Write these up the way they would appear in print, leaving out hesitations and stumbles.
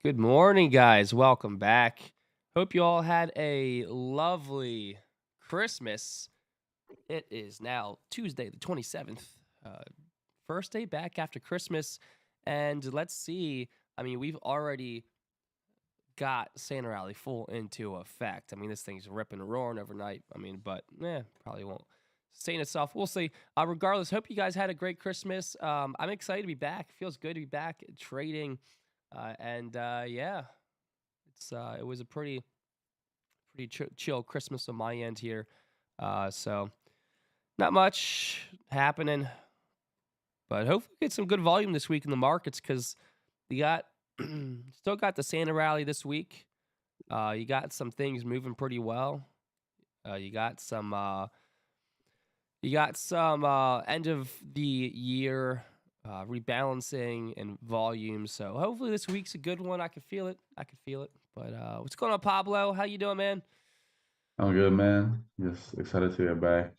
Good morning, guys. Welcome back. Hope you all had a lovely Christmas. It is now Tuesday, the 27th, first day back after Christmas. And let's see. We've already got Santa Rally full into effect. This thing's ripping and roaring overnight. But probably won't sustain itself. We'll see. Regardless, hope you guys had a great Christmas. I'm excited to be back. Feels good to be back trading. Yeah, it was a pretty chill Christmas on my end here. So not much happening, but hopefully get some good volume this week in the markets because you got still got the Santa rally this week. You got some things moving pretty well. You got some end of the year rebalancing and volume. So hopefully this week's a good one. I can feel it. But what's going on, Pablo? How you doing, man? I'm good, man. Just excited to get back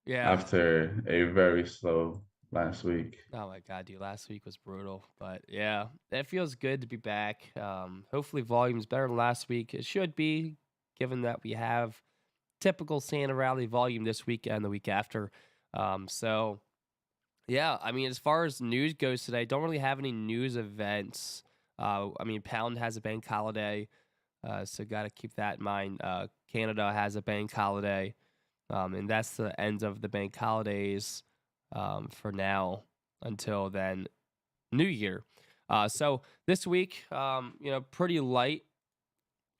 Yeah. after a very slow last week. Oh my God, dude. Last week was brutal. But yeah, it feels good to be back. Hopefully volume's better than last week. It should be, given that we have typical Santa rally volume this week and the week after. So yeah, as far as news goes today, don't really have any news events. Pound has a bank holiday, so got to keep that in mind. Canada has a bank holiday, and that's the end of the bank holidays for now until then, New Year. So this week, pretty light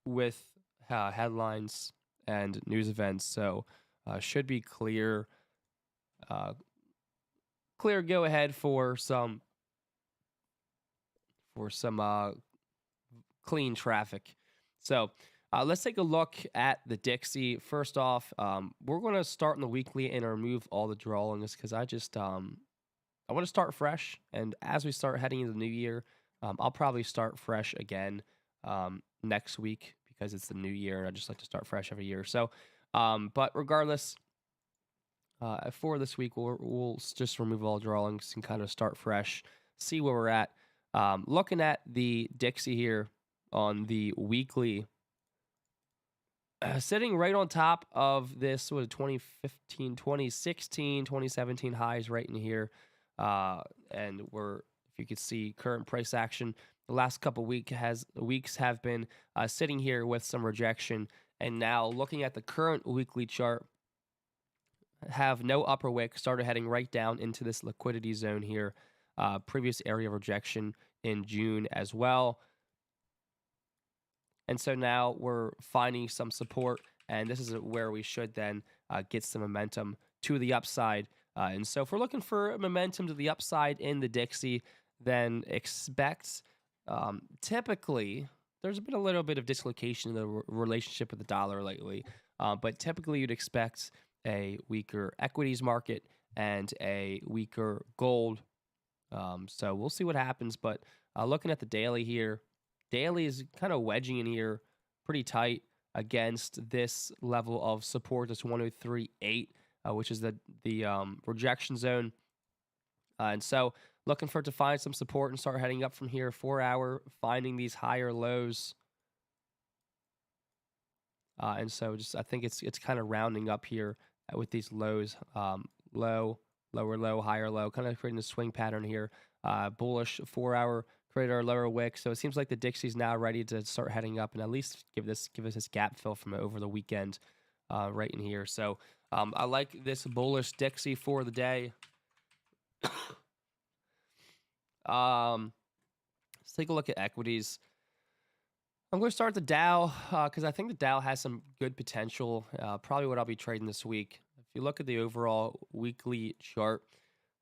with headlines and news events. So should be uh, clear go ahead for some clean traffic. So let's take a look at the Dixie. First off, we're going to start in the weekly and remove all the drawings because I want to start fresh. And as we start heading into the new year, I'll probably start fresh again next week because it's the new year and I just like to start fresh every year. So, but regardless, for this week, we'll just remove all drawings and kind of start fresh, see where we're at. Looking at the Dixie here on the weekly, sitting right on top of this, 2015, 2016, 2017 highs right in here. And if you could see current price action, the last couple weeks have been sitting here with some rejection. And now looking at the current weekly chart, have no upper wick, started heading right down into this liquidity zone here. Previous area of rejection in June as well. And so now we're finding some support, and this is where we should then get some momentum to the upside. And so if we're looking for momentum to the upside in the Dixie, then expect typically there's been a little bit of dislocation in the relationship with the dollar lately, but typically you'd expect a weaker equities market and a weaker gold. So we'll see what happens. But looking at the daily here, daily is kind of wedging in here pretty tight against this level of support. This 103.8, which is the rejection zone. And so looking for it to find some support and start heading up from here. 4 hour, finding these higher lows. And so just I think it's kind of rounding up here with these lows, low, lower low, higher low, kind of creating a swing pattern here. Bullish 4 hour create our lower wick. So it seems like the Dixie's now ready to start heading up and at least give us this gap fill from over the weekend right in here. So I like this bullish Dixie for the day. Let's take a look at equities. I'm going to start the Dow because I think the Dow has some good potential. Probably what I'll be trading this week. If you look at the overall weekly chart,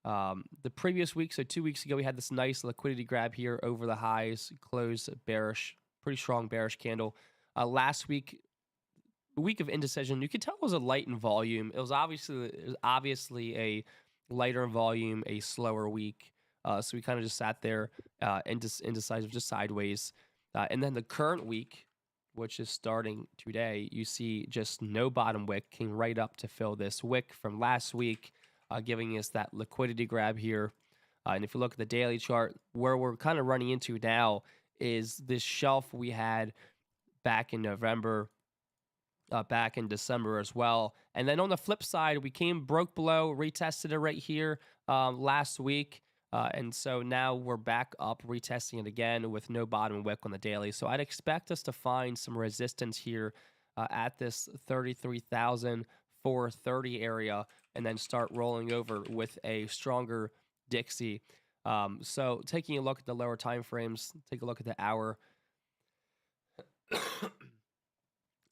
the previous week, so 2 weeks ago, we had this nice liquidity grab here over the highs, closed bearish, pretty strong bearish candle. Last week, a week of indecision, you could tell it was a light in volume. It was obviously a lighter in volume, a slower week. So we kind of just sat there indecisive, just sideways. And then the current week, which is starting today, you see just no bottom wick, came right up to fill this wick from last week, giving us that liquidity grab here. And if you look at the daily chart, where we're kind of running into now is this shelf we had back in November, back in December as well. And then on the flip side, we broke below, retested it right here last week. And so now we're back up, retesting it again with no bottom wick on the daily. So I'd expect us to find some resistance here at this 33,430 area and then start rolling over with a stronger Dixie. So taking a look at the lower time frames, take a look at the hour.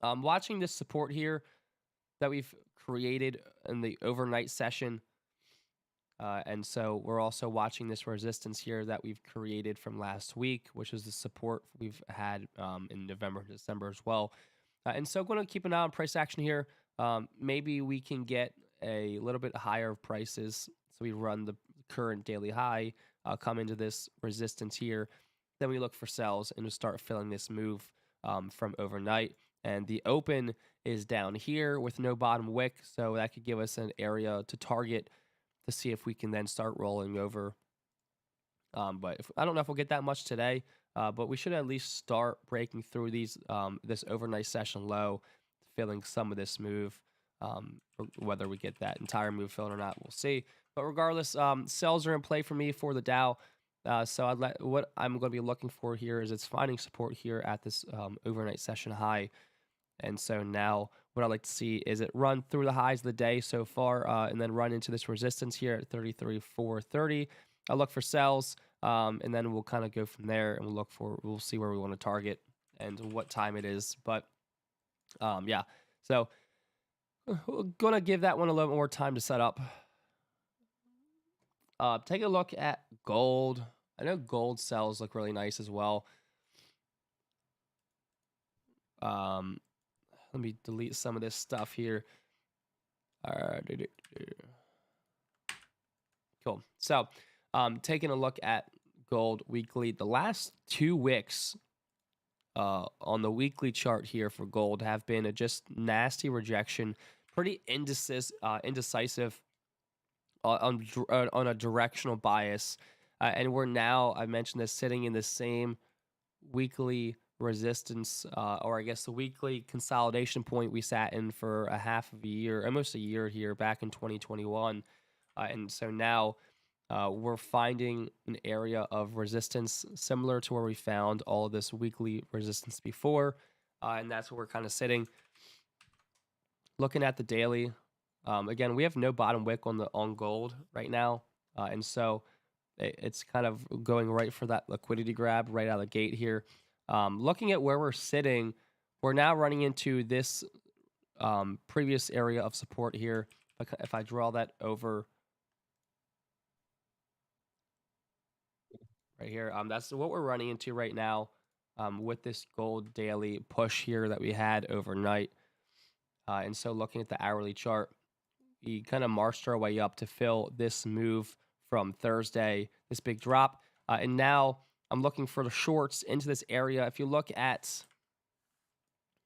Watching this support here that we've created in the overnight session. And so we're also watching this resistance here that we've created from last week, which is the support we've had in November and December as well. And so going to keep an eye on price action here. Maybe we can get a little bit higher prices. So we run the current daily high, come into this resistance here. Then we look for sells and to start filling this move from overnight. And the open is down here with no bottom wick. So that could give us an area to target to see if we can then start rolling over. But I don't know if we'll get that much today, but we should at least start breaking through these this overnight session low, filling some of this move. Whether we get that entire move filled or not, we'll see. But regardless, sells are in play for me for the Dow. So what I'm going to be looking for here is it's finding support here at this overnight session high. And so now what I'd like to see is it run through the highs of the day so far and then run into this resistance here at 33,430. I'll look for sells and then we'll kind of go from there and we'll see where we want to target and what time it is. But yeah, so we're going to give that one a little more time to set up. Take a look at gold. I know gold sells look really nice as well. Let me delete some of this stuff here. Cool. So, taking a look at gold weekly, the last 2 wicks on the weekly chart here for gold have been a just nasty rejection, pretty indecisive on a directional bias. And we're now, I mentioned this, sitting in the same weekly resistance, or I guess the weekly consolidation point we sat in for a half of a year, almost a year here back in 2021. And so now we're finding an area of resistance similar to where we found all of this weekly resistance before. And that's where we're kind of sitting. Looking at the daily, again, we have no bottom wick on gold right now. And so it's kind of going right for that liquidity grab right out of the gate here. Looking at where we're sitting, we're now running into this previous area of support here. If I draw that over right here, that's what we're running into right now with this gold daily push here that we had overnight. And so looking at the hourly chart, we kind of marched our way up to fill this move from Thursday, this big drop. And now I'm looking for the shorts into this area. If you look at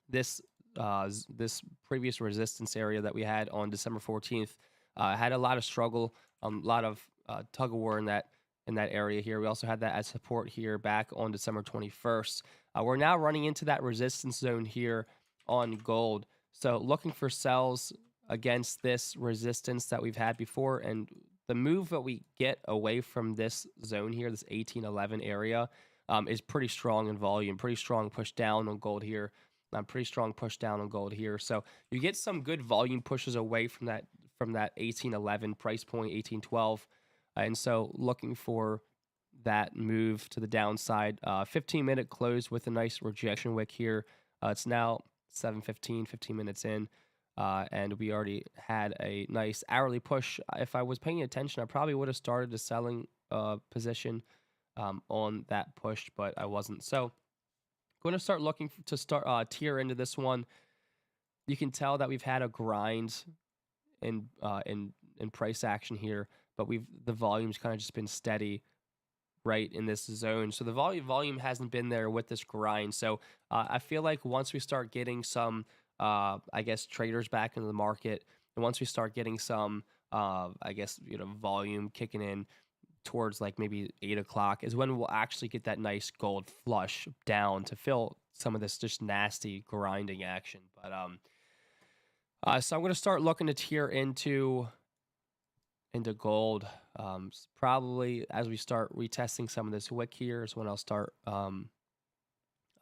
this this previous resistance area that we had on December 14th, had a lot of struggle, a lot of tug of war in that area here. We also had that as support here back on December 21st. We're now running into that resistance zone here on gold. So looking for sells against this resistance that we've had before, and the move that we get away from this zone here, this 1811 area, is pretty strong in volume, pretty strong push down on gold here, pretty strong push down on gold here. So you get some good volume pushes away from that 1811 price point, 1812, and so looking for that move to the downside. 15-minute close with a nice rejection wick here. It's now 7:15, 15 minutes in. And we already had a nice hourly push. If I was paying attention, I probably would have started a selling position on that push, but I wasn't. So going to start looking to start tier into this one. You can tell that we've had a grind in price action here, but the volume's kind of just been steady right in this zone. So the volume hasn't been there with this grind. So I feel like once we start getting some I guess traders back into the market, and once we start getting some I guess volume kicking in, towards like maybe 8 o'clock is when we'll actually get that nice gold flush down to fill some of this just nasty grinding action. But so I'm going to start looking to tier into gold. Probably as we start retesting some of this wick here is when I'll start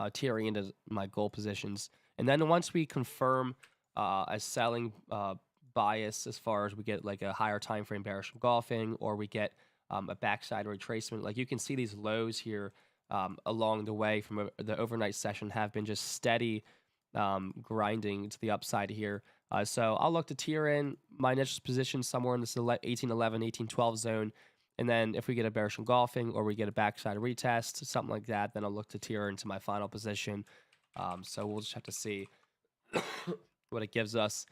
tiering into my gold positions. And then once we confirm a selling bias, as far as we get like a higher time frame bearish engulfing, or we get a backside retracement, like you can see these lows here along the way from the overnight session have been just steady grinding to the upside here. So I'll look to tier in my initial position somewhere in this 1811, 1812 zone. And then if we get a bearish engulfing or we get a backside retest, something like that, then I'll look to tier into my final position. So we'll just have to see what it gives us.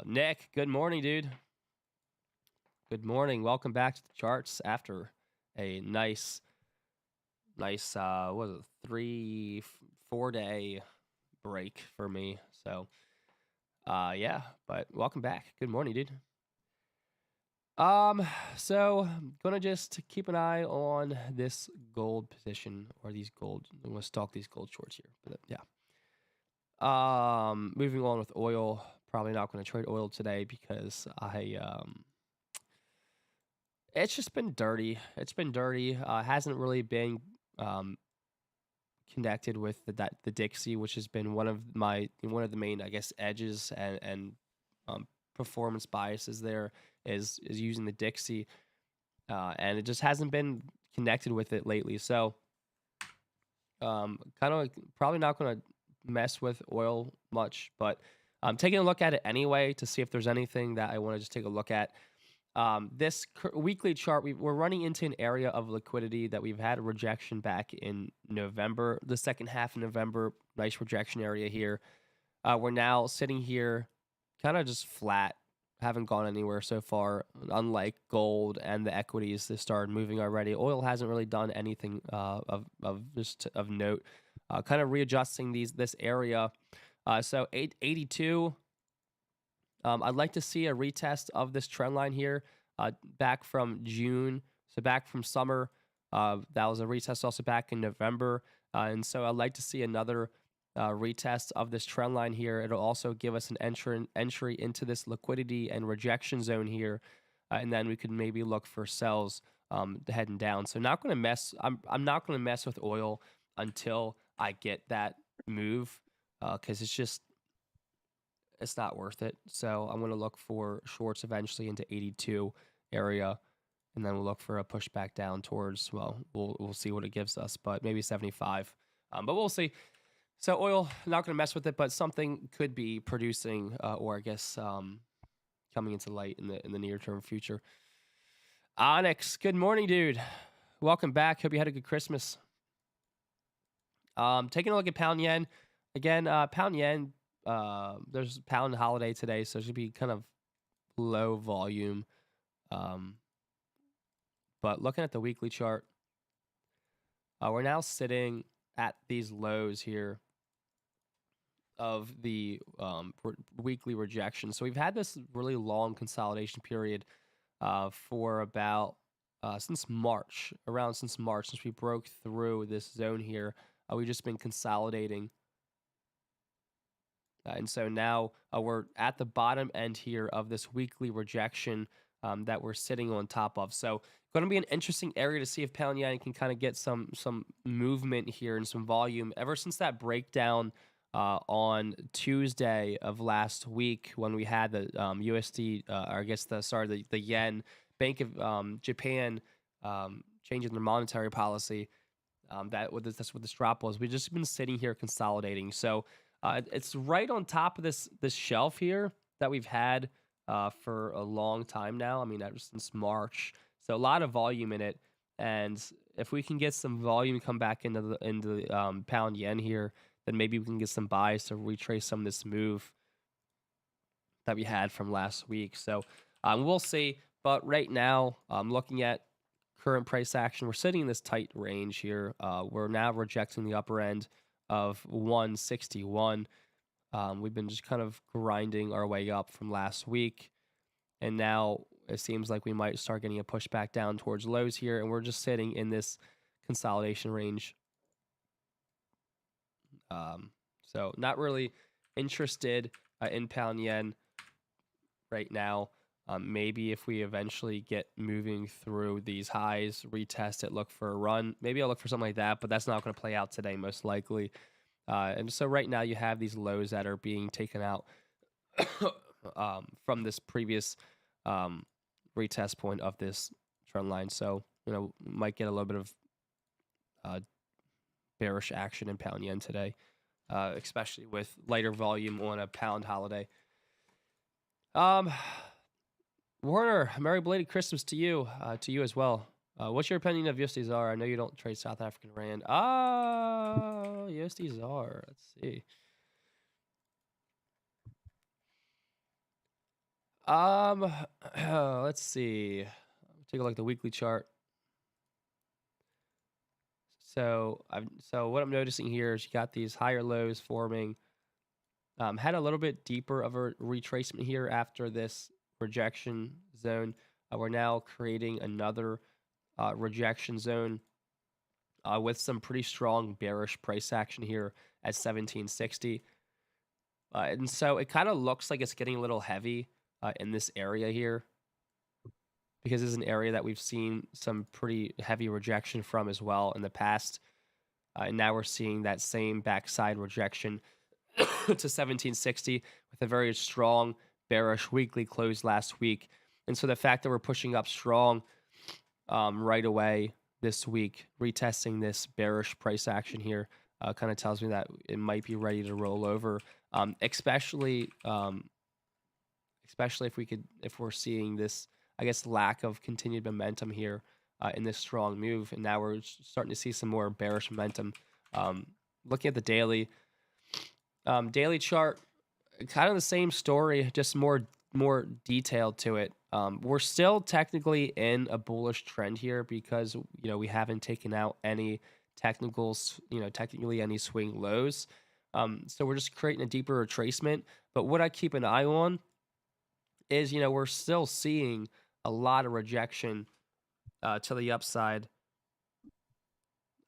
Nick, good morning, dude. Good morning. Welcome back to the charts after a nice, what was it, 3-4 day break for me. So, yeah, but welcome back. Good morning, dude. So I'm gonna just keep an eye on this gold position, or these gold. I'm gonna stalk these gold shorts here. But yeah. Moving on with oil. Probably not gonna trade oil today because it's just been dirty. It's been dirty. Hasn't really been connected with the Dixie, which has been one of the main, I guess, edges and performance biases there is using the Dixie, and it just hasn't been connected with it lately. So kind of probably not going to mess with oil much, but I'm taking a look at it anyway to see if there's anything that I want to just take a look at. This weekly chart, we're running into an area of liquidity that we've had a rejection back in November, the second half of November. Nice rejection area here. We're now sitting here kind of just flat, haven't gone anywhere so far, unlike gold and the equities that started moving already. Oil hasn't really done anything of note. Kind of readjusting this area. So 882. I'd like to see a retest of this trend line here back from June. So back from summer. That was a retest also back in November. And so I'd like to see another retest of this trend line here. It'll also give us an entry into this liquidity and rejection zone here. And then we could maybe look for sells heading down. So not going to mess. I'm not going to mess with oil until I get that move because it's not worth it. So I'm going to look for shorts eventually into 82 area, and then we'll look for a pushback down towards, well, we'll see what it gives us, but maybe 75. But we'll see. So oil, not going to mess with it, but something could be producing, or I guess coming into light in the near term future. Onyx, good morning, dude. Welcome back. Hope you had a good Christmas. Taking a look at pound yen again. Pound yen. There's pound holiday today, so it should be kind of low volume. But looking at the weekly chart, we're now sitting at these lows here of the weekly rejection. So we've had this really long consolidation period for about since March, since we broke through this zone here. We've just been consolidating. And so now we're at the bottom end here of this weekly rejection that we're sitting on top of. So going to be an interesting area to see if pound yen can kind of get some movement here and some volume. Ever since that breakdown on Tuesday of last week when we had the USD, or I guess the yen, Bank of Japan changing their monetary policy, that's what this drop was. We've just been sitting here consolidating. So it's right on top of this shelf here that we've had for a long time now. I mean, ever since March. So a lot of volume in it. And if we can get some volume come back into the pound yen here, then maybe we can get some buys to retrace some of this move that we had from last week. So we'll see. But right now, looking at current price action, we're sitting in this tight range here. We're now rejecting the upper end of 161. We've been just kind of grinding our way up from last week, and now it seems like we might start getting a pushback down towards lows here, and we're just sitting in this consolidation range. So not really interested in pound yen right now. Maybe if we eventually get moving through these highs, retest it, look for a run. Maybe I'll look for something like that, but that's not going to play out today, most likely. And so right now you have these lows that are being taken out from this previous retest point of this trend line. So, might get a little bit of bearish action in pound yen today, especially with lighter volume on a pound holiday. Warner, Merry belated Christmas to you as well. What's your opinion of USD ZAR? I know you don't trade South African Rand. USD ZAR. Let's see. Let's see. Take a look at the weekly chart. So what I'm noticing here is you got these higher lows forming. Had a little bit deeper of a retracement here after this rejection zone. We're now creating another rejection zone with some pretty strong bearish price action here at 1760. And so it kind of looks like it's getting a little heavy in this area here, because it's an area that we've seen some pretty heavy rejection from as well in the past. And now we're seeing that same backside rejection to 1760 with a very strong bearish weekly close last week. And so the fact that we're pushing up strong right away this week, retesting this bearish price action here, kind of tells me that it might be ready to roll over, especially if we're seeing this, I guess, lack of continued momentum here in this strong move. And now we're starting to see some more bearish momentum. Looking at the daily chart, kind of the same story, just more detailed to it. We're still technically in a bullish trend here because we haven't taken out any technicals, technically any swing lows. So we're just creating a deeper retracement. But what I keep an eye on is we're still seeing a lot of rejection to the upside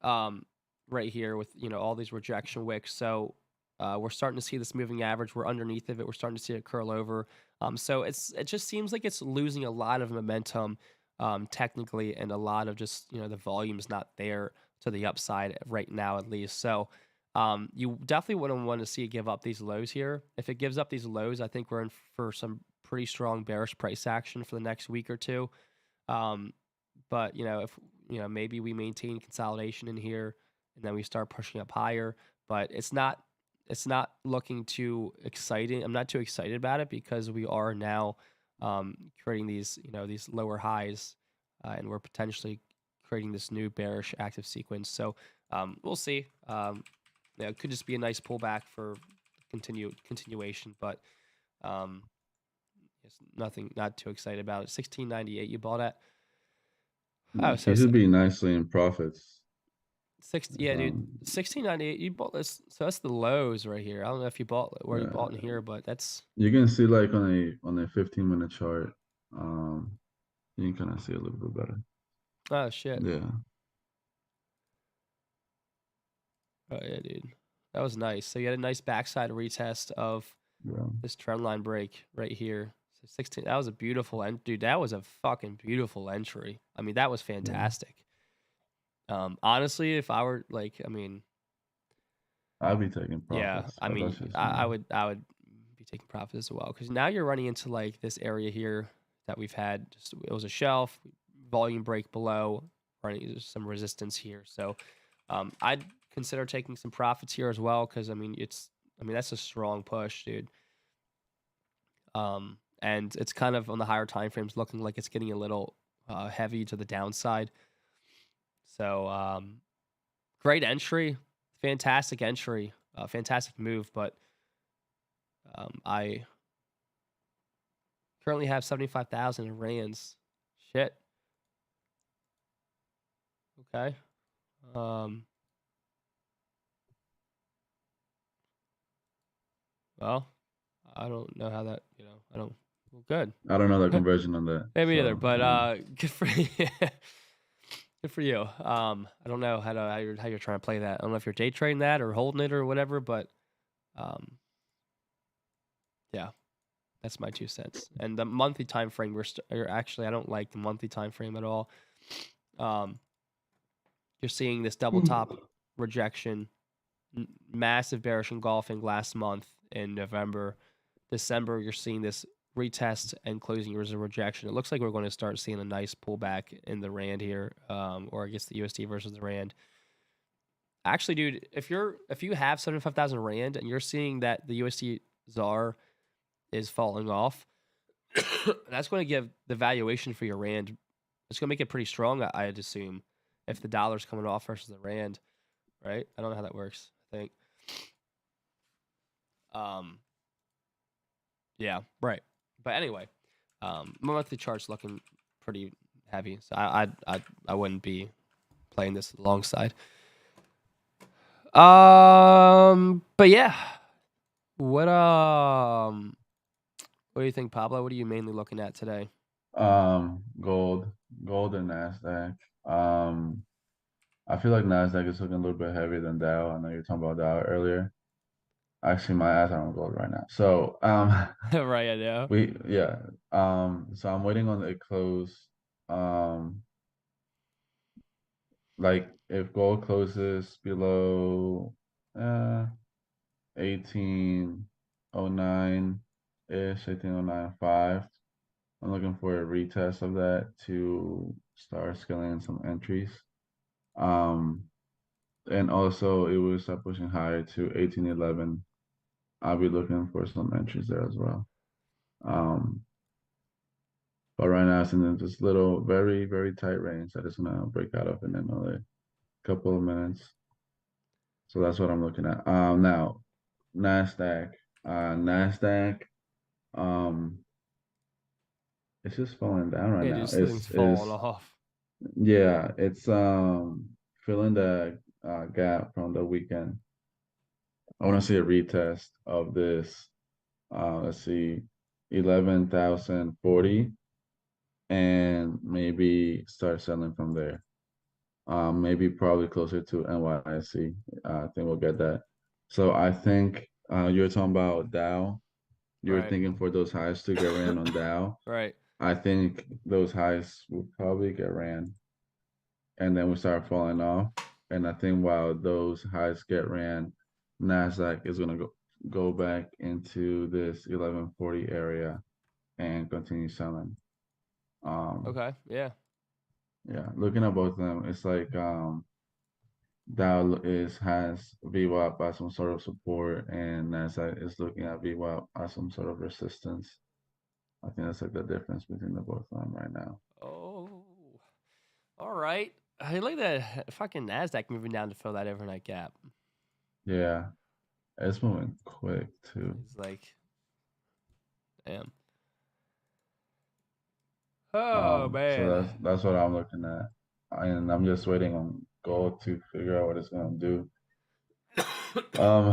right here with all these rejection wicks. So we're starting to see this moving average. We're underneath of it. We're starting to see it curl over. So it just seems like it's losing a lot of momentum technically, and a lot of just the volume's not there to the upside right now, at least. So you definitely wouldn't want to see it give up these lows here. If it gives up these lows, I think we're in for some pretty strong bearish price action for the next week or two. But if maybe we maintain consolidation in here and then we start pushing up higher, but it's not looking too exciting. I'm not too excited about it because we are now creating these these lower highs, and we're potentially creating this new bearish active sequence. So we'll see. It could just be a nice pullback for continuation, but it's not too excited about it. 1698 you bought at. Oh, Nice. so You should be nicely in profits. yeah, dude. Um, 1698. You bought this, so that's the lows right here. I don't know if you bought where you bought in yeah. here, but that's You can see like on a 15-minute chart. Um, you can kind of see a little bit better. oh shit. Yeah. Oh yeah, dude. That was nice. So you had a nice backside retest of Yeah. this trend line break right here. So 16. That was a beautiful dude. That was a fucking beautiful entry. I mean, that was Yeah. fantastic. Honestly, if I were like, I mean, I'll be taking yeah, profits, I but mean, that's just me. I would be taking profit as well, because now you're running into like this area here that we've had. Just, it was a shelf, volume break below, running some resistance here. So I'd consider taking some profits here as well, because I mean that's a strong push, dude. And it's kind of on the higher time frames looking like it's getting a little heavy to the downside. So great entry, fantastic entry, fantastic move, but I currently have 75,000 in rands. Shit. Okay. Um, well, I don't know how that, I don't Well, good. I don't know the conversion on that. Maybe either, So but good for you. Good for you. I don't know how you're trying to play that. I don't know if you're day trading that or holding it or whatever, but um, yeah, that's my 2 cents. And the monthly time frame, or actually, I don't like the monthly time frame at all. You're seeing this double top rejection, massive bearish engulfing last month in November. December, you're seeing this retest and closing as a rejection. It looks like we're going to start seeing a nice pullback in the rand here, or I guess the USD versus the rand. Actually, dude, if you have 75,000 rand and you're seeing that the USD ZAR is falling off, that's going to give the valuation for your rand. It's going to make it pretty strong, I'd assume, if the dollar's coming off versus the rand, right? I don't know how that works. I think. Yeah, right. But anyway, my monthly chart's looking pretty heavy, so I wouldn't be playing this alongside. But yeah, what do you think, Pablo? What are you mainly looking at today? gold and Nasdaq. I feel like Nasdaq is looking a little bit heavier than Dow. I know you were talking about Dow earlier. Actually, my eyes are on gold right now. So Right, I know. so I'm waiting on it close. Like if gold closes below 1809 ish, 1809.5. I'm looking for a retest of that to start scaling some entries. And also it will start pushing higher to 1811. I'll be looking for some entries there as well. But right now it's in this little, very, very tight range that is gonna break out of in another couple of minutes. So that's what I'm looking at. Now Nasdaq, Nasdaq, um, it's just falling down right Yeah, dude, now. this thing's falling off. Yeah, it's filling the gap from the weekend. I want to see a retest of this. Let's see, 11,040, and maybe start selling from there. Maybe probably closer to NYSE. I think we'll get that. So I think you're talking about Dow. You're Right, thinking for those highs to get ran on Dow. right. I think those highs will probably get ran, and then we start falling off. And I think while those highs get ran, Nasdaq is gonna go back into this 1140 area and continue selling. Um, Okay, yeah. yeah, looking at both of them, it's like Dow has VWAP as some sort of support, and Nasdaq is looking at VWAP as some sort of resistance. I think that's like the difference between the both of them right now. Oh, all right. Hey, look at that fucking Nasdaq moving down to fill that overnight gap. Yeah, it's moving quick too. It's like, damn. Oh So man. that's what I'm looking at, and I'm just waiting on gold to figure out what it's gonna do. Um,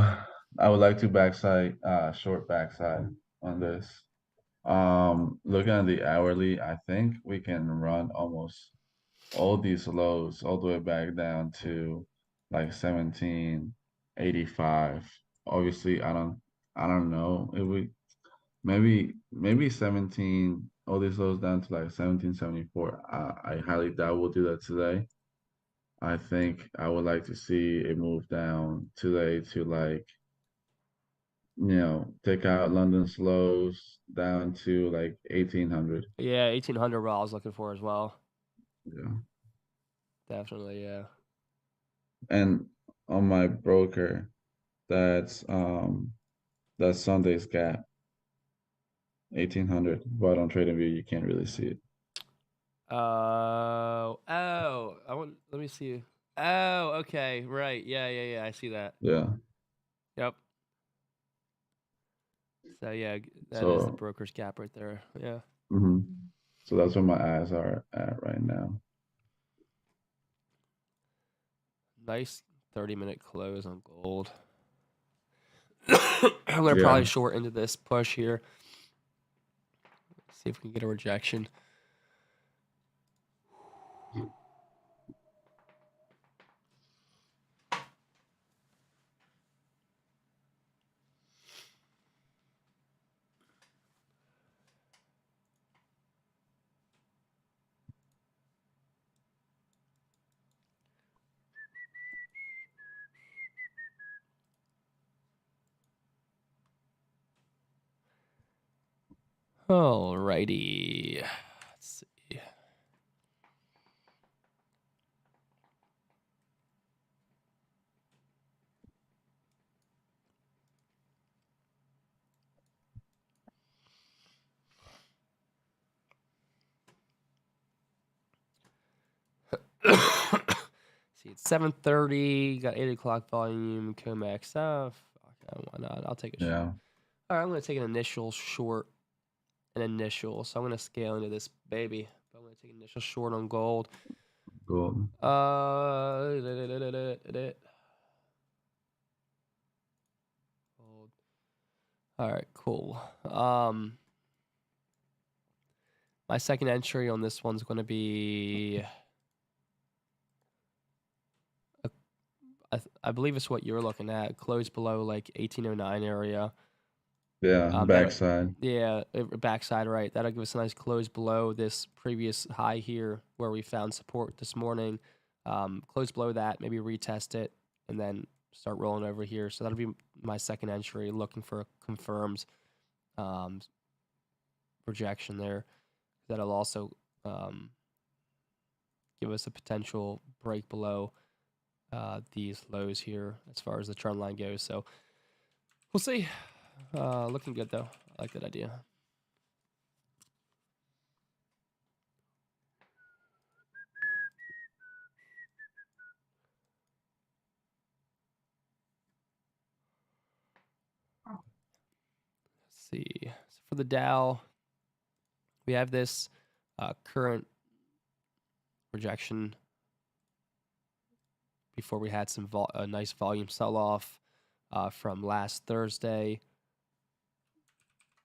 I would like to short backside on this. Looking at the hourly, I think we can run almost all these lows all the way back down to like 1785. Obviously, I don't know if we maybe 17, all these lows down to like 1774. I highly doubt we'll do that today. I think I would like to see it move down today to like, take out London's lows down to like 1800. Yeah, 1800 what I was looking for as well. Yeah. Definitely, yeah. And on my broker, that's Sunday's gap, 1800. But on TradingView, you can't really see it. Let me see. Oh, okay, right. Yeah. I see that. Yeah. Yep. So yeah, that is the So, broker's gap right there. Yeah. mhm. So that's where my eyes are at right now. Nice 30-minute close on gold. I'm gonna probably Yeah. short into this push here. See if we can get a rejection. Alrighty. Let's see. See, it's 7:30. Got 8 o'clock volume. Comex. Why not? I'll take a short. Yeah. All right, I'm going to take an initial short. So I'm going to scale into this baby. But I'm going to take an initial short on gold. Gold. Gold. All right, cool. My second entry on this one's going to be, I believe it's what you're looking at. Close below like 1809 area. Yeah, backside. Backside, right. That'll give us a nice close below this previous high here where we found support this morning. Close below that, maybe retest it, and then start rolling over here. So that'll be my second entry, looking for a confirmed rejection there. That'll also give us a potential break below these lows here as far as the trend line goes. So we'll see. Looking good, though. I like that idea. Let's see. So for the Dow, we have this current rejection before we had a nice volume sell-off from last Thursday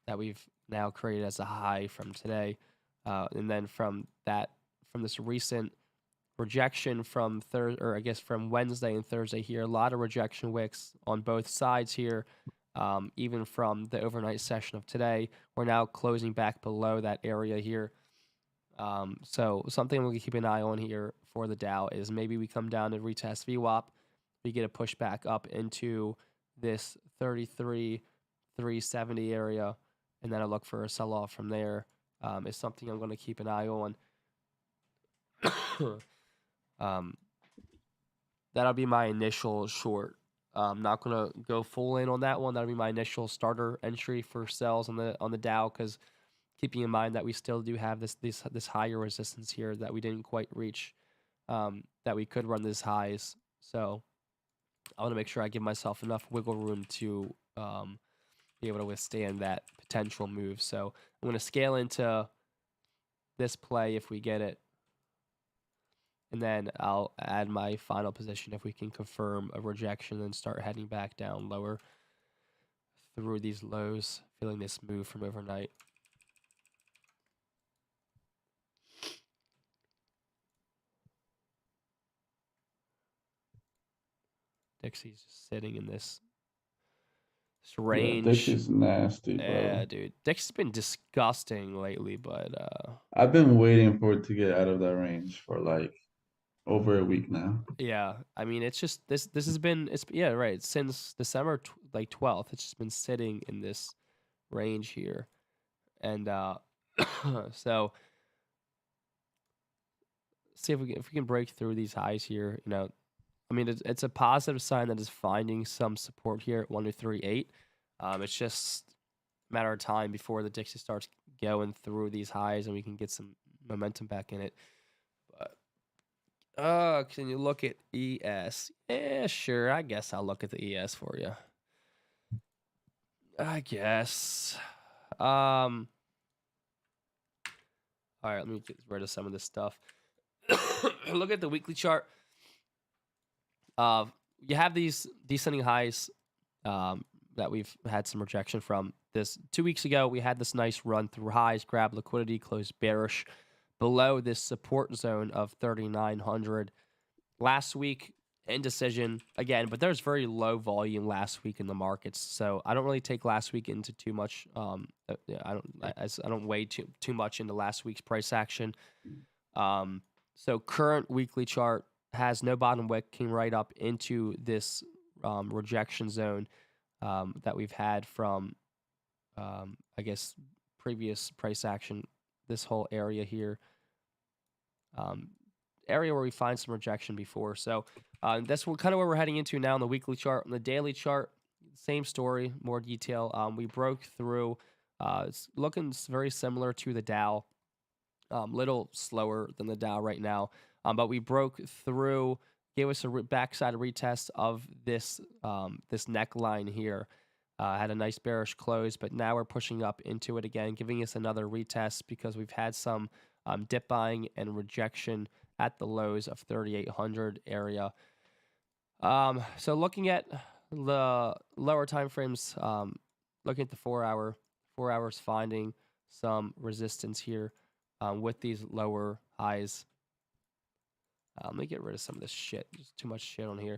that we've now created as a high from today. And then from this recent rejection from from Wednesday and Thursday here, a lot of rejection wicks on both sides here. Even from the overnight session of today, we're now closing back below that area here. So something we'll keep an eye on here for the Dow is maybe we come down and retest VWAP. We get a pushback up into this 33,370 area, and then I look for a sell-off from there. Is something I'm going to keep an eye on. That'll be my initial short. I'm not gonna go full in on that one. That'll be my initial starter entry for sells on the Dow, because keeping in mind that we still do have this higher resistance here that we didn't quite reach, that we could run these highs. So I want to make sure I give myself enough wiggle room to be able to withstand that potential move. So I'm going to scale into this play if we get it. And then I'll add my final position if we can confirm a rejection and start heading back down lower through these lows, feeling this move from overnight. Dixie's just sitting in this range. Yeah, Dixie's nasty, bro. Yeah, dude. Dixie's been disgusting lately, but I've been waiting for it to get out of that range for like over a week now. Yeah, I mean, it's just this has been right, since December 12th. It's just been sitting in this range here, and so see if we can break through these highs here. I mean, it's a positive sign that is finding some support here at 1238. It's just a matter of time before the Dixie starts going through these highs and we can get some momentum back in it. But can you look at ES? Yeah, sure. I guess I'll look at the ES for you. I guess. All right, let me get rid of some of this stuff. Look at the weekly chart. You have these descending highs. that we've had some rejection from. This 2 weeks ago, we had this nice run through highs, grab liquidity, closed bearish below this support zone of 3,900. Last week, indecision again, but there's very low volume last week in the markets, so I don't really take last week into too much. Yeah, I don't weigh too much into last week's price action. So current weekly chart has no bottom wick, came right up into this rejection zone that we've had from, I guess, previous price action. This whole area here, area where we find some rejection before. So that's kind of where we're heading into now on the weekly chart. On the daily chart, same story, more detail. We broke through. It's looking very similar to the Dow. Little slower than the Dow right now, but we broke through, gave us a backside retest of this this neckline here. Had a nice bearish close, but now we're pushing up into it again, giving us another retest because we've had some dip buying and rejection at the lows of 3,800 area. So looking at the lower time frames, looking at the 4 hour, 4 hours finding some resistance here. With these lower highs. Let me get rid of some of this shit. There's too much shit on here.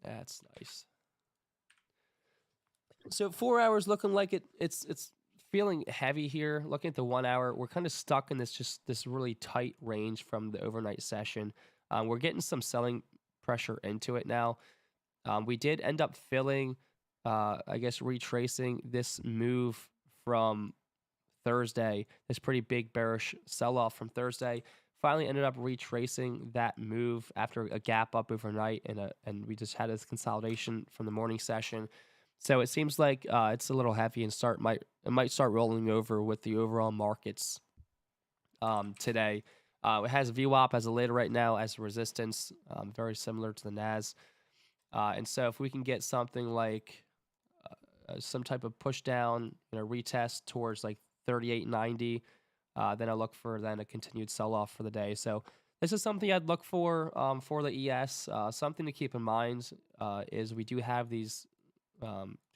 That's nice. So 4 hours looking like it's feeling heavy here. Looking at the 1 hour, we're kind of stuck in this really tight range from the overnight session. We're getting some selling pressure into it now. We did end up filling, I guess, retracing this move from Thursday, this pretty big bearish sell-off from Thursday. Finally ended up retracing that move after a gap up overnight, and we just had this consolidation from the morning session. So it seems like it's a little heavy and it might start rolling over with the overall markets today. It has VWAP as a later right now as a resistance, very similar to the NAS. And so if we can get something like some type of push down, retest towards like 38.90, then I look for a continued sell-off for the day. So this is something I'd look for the ES. Something to keep in mind is we do have these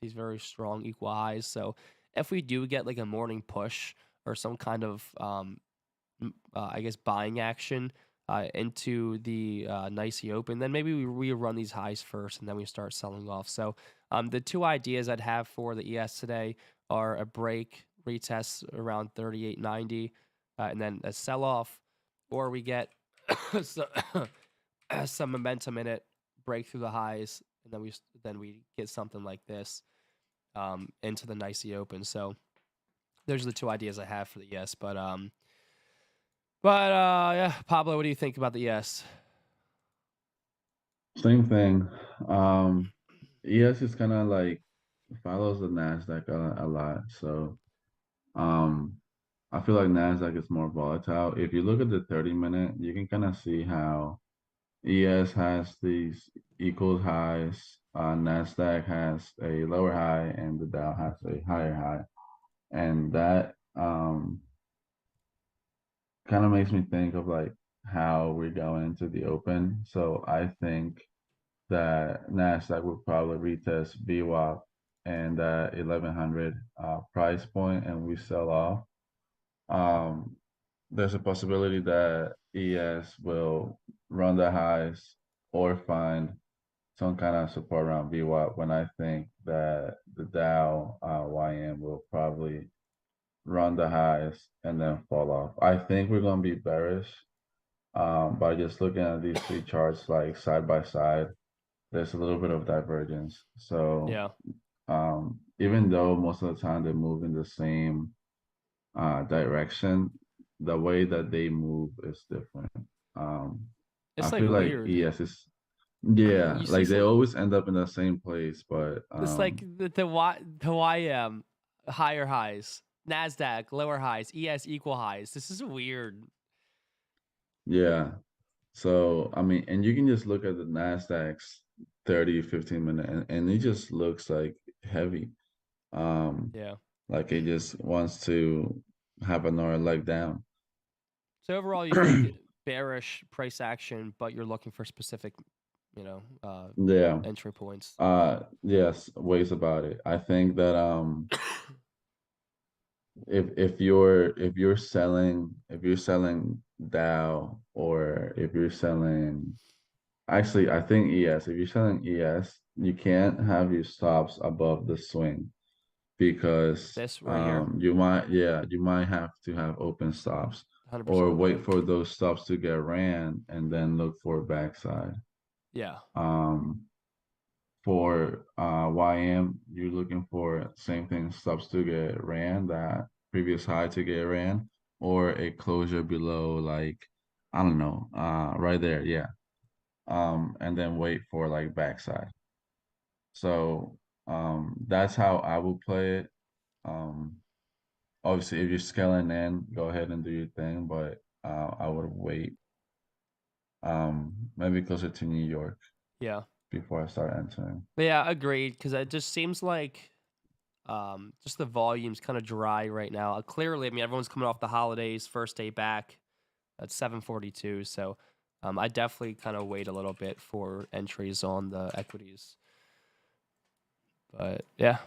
very strong equal highs. So if we do get like a morning push or some kind of I guess buying action into the NYSE open, then maybe we run these highs first and then we start selling off. So the two ideas I'd have for the ES today are a break retest around 38.90 and then a sell off, or we get some momentum in it, break through the highs, and then we get something like this into the NYSE open. So those are the two ideas I have for the ES. But yeah, Pablo, what do you think about the ES? Same thing. ES is kind of like follows the Nasdaq a lot, so I feel like Nasdaq is more volatile. If you look at the 30-minute, you can kind of see how ES has these equal highs. Nasdaq has a lower high, and the Dow has a higher high, and that kind of makes me think of like how we're going into the open. So I think that Nasdaq will probably retest VWAP and that 1100 price point, and we sell off. There's a possibility that ES will run the highs or find some kind of support around VWAP when I think that the Dow YM will probably run the highs and then fall off. I think we're going to be bearish by just looking at these three charts like side by side. There's a little bit of divergence. So Yeah, even though most of the time they move in the same direction, the way that they move is different. I it's like feel like weird. ES is, yeah, You see like they some. always end up in the same place, but It's like the YM higher highs, Nasdaq lower highs, ES equal highs. This is weird. yeah. So I mean, and you can just look at the Nasdaq's 30, 15 minute, and it just looks like heavy. Um, Yeah. like it just wants to have another leg down. So overall, you think bearish price action, but you're looking for specific Yeah. entry points. Yes, ways about it. I think that if you're selling Dow, or if you're selling, actually I think ES, if you're selling ES, you can't have your stops above the swing, because This right here, you might have to have open stops, 100%. or Yeah. wait for those stops to get ran and then look for a backside. Yeah. Um, for YM, you're looking for same thing, stops to get ran, that previous high to get ran, or a closure below, like, I don't know, right there, yeah. And then wait for like backside. So that's how I would play it. Um, Obviously, if you're scaling in, go ahead and do your thing, but I would wait maybe closer to New York Yeah. before I start entering. But yeah, agreed. Because it just seems like just the volume's kind of dry right now. Clearly, I mean, everyone's coming off the holidays, first day back at 7:42. So I definitely kind of wait a little bit for entries on the equities. But yeah,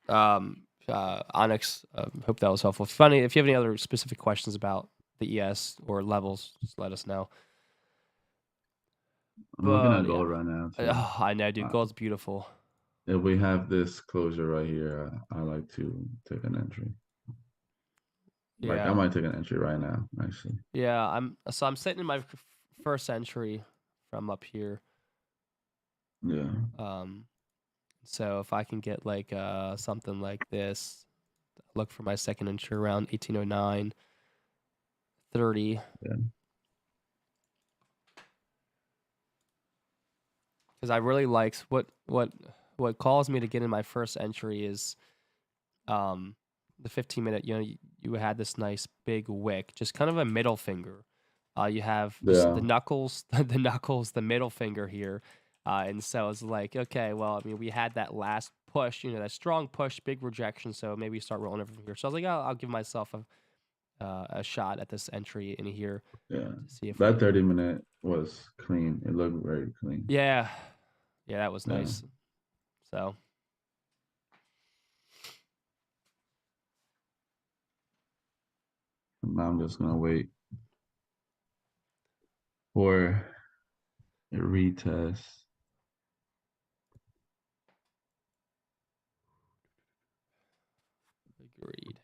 Onyx. Hope that was helpful. Funny, if you have any other specific questions about the ES or levels, just let us know. I'm looking at But yeah, gold right now too. I know, dude. Uh, Gold's beautiful. if we have this closure right here, I like to take an entry. Like, I Yeah, might take an entry right now, actually. yeah. I'm sitting in my first entry from up here. Yeah. Um, so if I can get like something like this, look for my second entry around 1809, 30. Yeah. Because I really liked what calls me to get in my first entry is the 15-minute. You had this nice big wick, just kind of a middle finger. You have just the Yeah. knuckles, the knuckles, the middle finger here, and so it's like, okay, well, I mean, we had that last push, that strong push, big rejection, so maybe start rolling over from here. So I was like, I'll give myself a shot at this entry in here Yeah. to see if That we. 30-minute was clean. It looked very clean. Yeah, yeah, that was Yeah. nice. So Now I'm just gonna wait for a retest. agreed.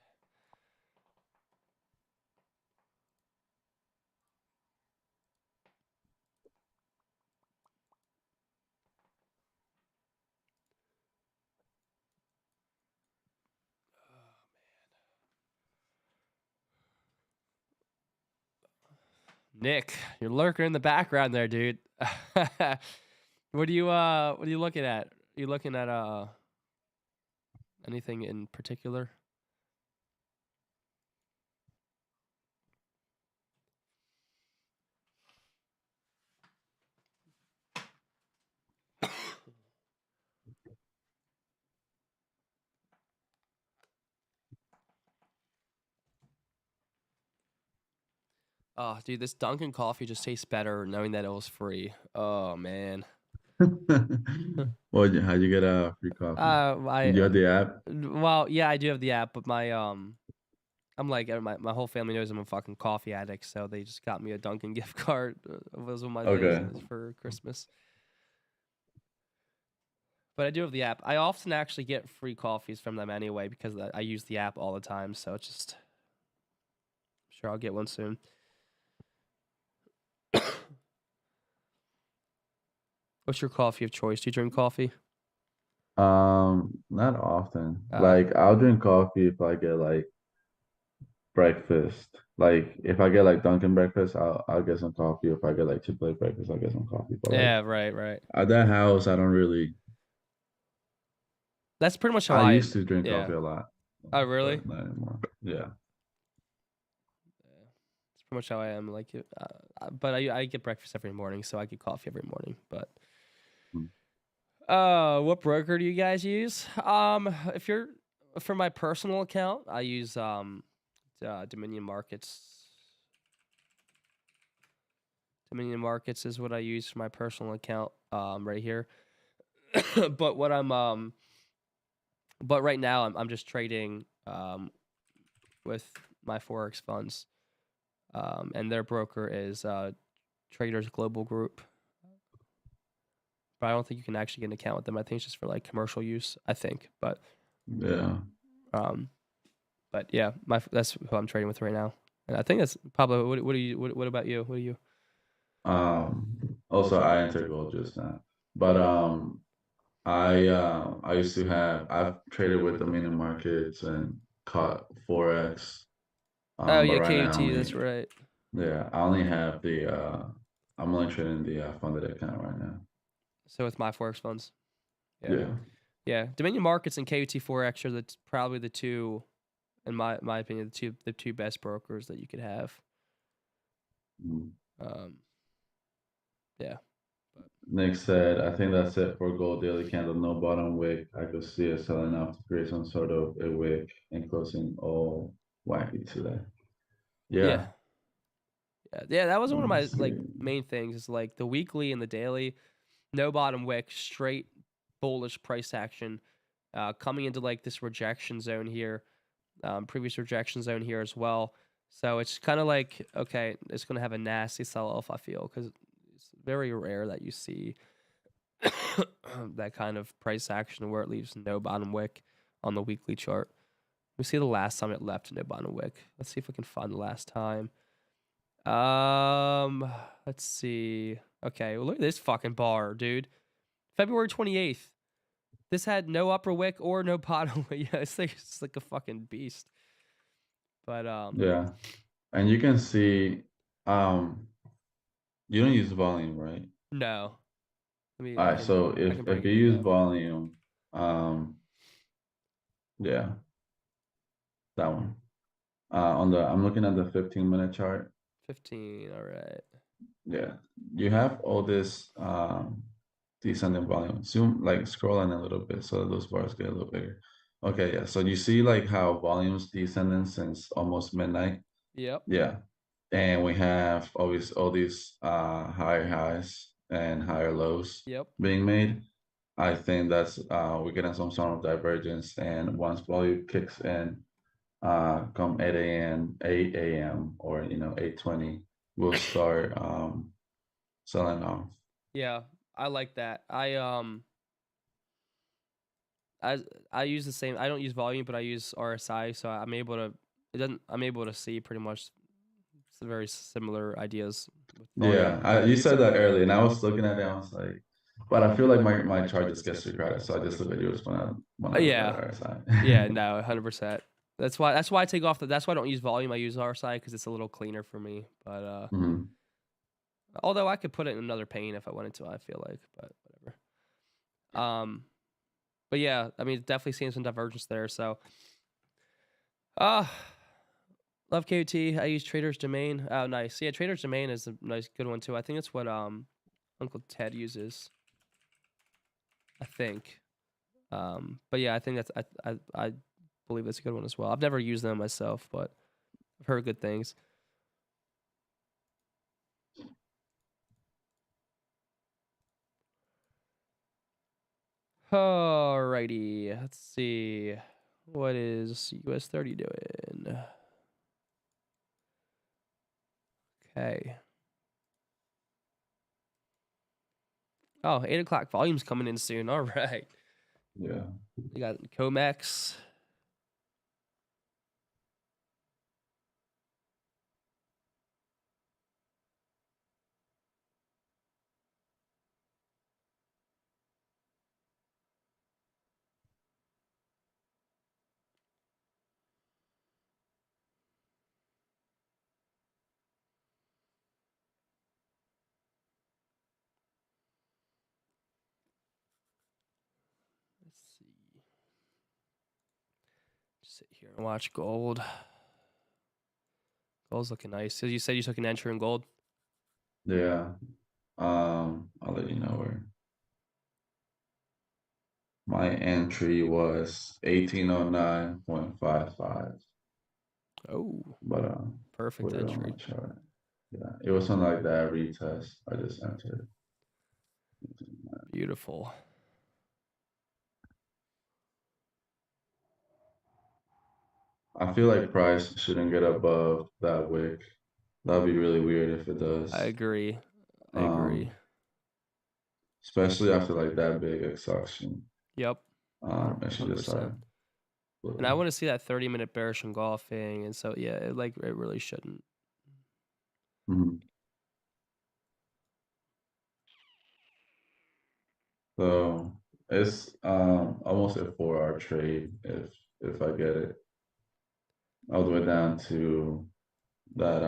Nick, you're lurking in the background there, dude. What are you looking at? Are you looking at anything in particular? Oh, dude, this Dunkin' coffee just tastes better knowing that it was free. Oh man. Well, how'd you get a free coffee? I You had the app? well, yeah, I do have the app, but I'm like my whole family knows I'm a fucking coffee addict, so they just got me a Dunkin' gift card. It was one of my things Okay. for Christmas. But I do have the app. I often actually get free coffees from them anyway because I use the app all the time. So it's just sure I'll get one soon. What's your coffee of choice? Do you drink coffee? Not often. Uh, Like, I'll drink coffee if I get like breakfast. Like, if I get like Dunkin' breakfast, I'll get some coffee. If I get like Chick-fil-A breakfast, I'll get some coffee. But like yeah, right, right. at that house, I don't really. That's pretty much how I I. used to drink Yeah. coffee a lot, Oh, really? but not anymore. Yeah. Yeah. It's pretty much how I am. Like, but I get breakfast every morning, so I get coffee every morning. But Mm. what broker do you guys use? If you're for my personal account, I use Dominion Markets. Dominion Markets is what I use for my personal account right here. but what I'm but right now I'm just trading with my Forex funds. And their broker is Traders Global Group. But I don't think you can actually get an account with them. I think it's just for like commercial use, I think. But Yeah. yeah, that's who I'm trading with right now. And I think that's Pablo. What do you? What about you? What do you? Also I entered gold just now. But I used to have I've traded with the mini markets and caught Forex. Oh But yeah, right now KUT. That's right. I only have the I'm only trading the funded account right now. So with my Forex funds, yeah, Yeah. yeah. Dominion Markets and KUT Forex are probably the two, in my opinion, the two best brokers that you could have. Mhm. Um, yeah. But Nick said, I think that's it for gold daily candle. No bottom wick. I could see it selling off to create some sort of a wick and closing all wacky today. yeah, Yeah. yeah. That was Let one of me my like see. main things. Is like the weekly and the daily, no bottom wick, straight bullish price action, coming into like this rejection zone here, previous rejection zone here as well. So it's kind of like, okay, it's going to have a nasty sell off, I feel, because it's very rare that you see that kind of price action where it leaves no bottom wick on the weekly chart. We see the last time it left no bottom wick. Let's see if we can find the last time. Let's see. Okay, well, look at this fucking bar, dude. February 28th. This had no upper wick or no bottom wick. Yeah, it's like a fucking beast. But Yeah. And you can see um you don't use volume, right? no. I mean, All right, so I can if bring you it use up. volume, yeah, that one. On the I'm looking at the 15-minute chart. 15. All right. Yeah, you have all this descending volume. Zoom, like scroll in a little bit so that those bars get a little bigger. Okay, yeah. So you see like how volume's descending since almost midnight. Yep. Yeah. And we have always all these higher highs and higher lows Yep. being made. I think that's we're getting some sort of divergence, and once volume kicks in, come 8 a.m. or 8:20, we'll start selling off. Yeah. I like that. I I use the same. I don't use volume, but I use RSI, so I'm able to. It doesn't. I'm able to see pretty much very similar ideas with volume. Yeah, you said that earlier, and I was looking at it. I was like, but I feel like my chart just gets too crowded, so I just look at yours when I look at Yeah. our side. Yeah. No. 100%. That's why I take off that's why I don't use volume. I use RSI because it's a little cleaner for me. But Mhm. although I could put it in another pane if I wanted to, I feel like. But whatever. Um. But yeah, I mean, definitely seeing some divergence there. So, uh love KUT. I use Trader's Domain. Oh, nice. Yeah, Trader's Domain is a nice, good one too. I think that's what Uncle Ted uses. I think. But yeah, I think that's I believe that's a good one as well. I've never used them myself, but I've heard good things. Alrighty, let's see. What is US30 doing? Okay. Oh, 8 o'clock volume's coming in soon. All right. Yeah. We got Comex. Let's see. Just sit here and watch gold. Gold's looking nice. So you said you took an entry in gold? Yeah. I'll let you know where my entry was 1809.55. Oh, But perfect put it on my entry. chart. Yeah, it was something like that retest. I just entered. Beautiful. I feel like price shouldn't get above that wick. That'd be really weird if it I does. agree. I agree. Um, especially after like that big exhaustion. Yep. It should just 100%. start. And I want to see that 30-minute bearish engulfing. And so, yeah, it really shouldn't. Mhm. So it's almost a 4 hour trade if I get it all the way down to that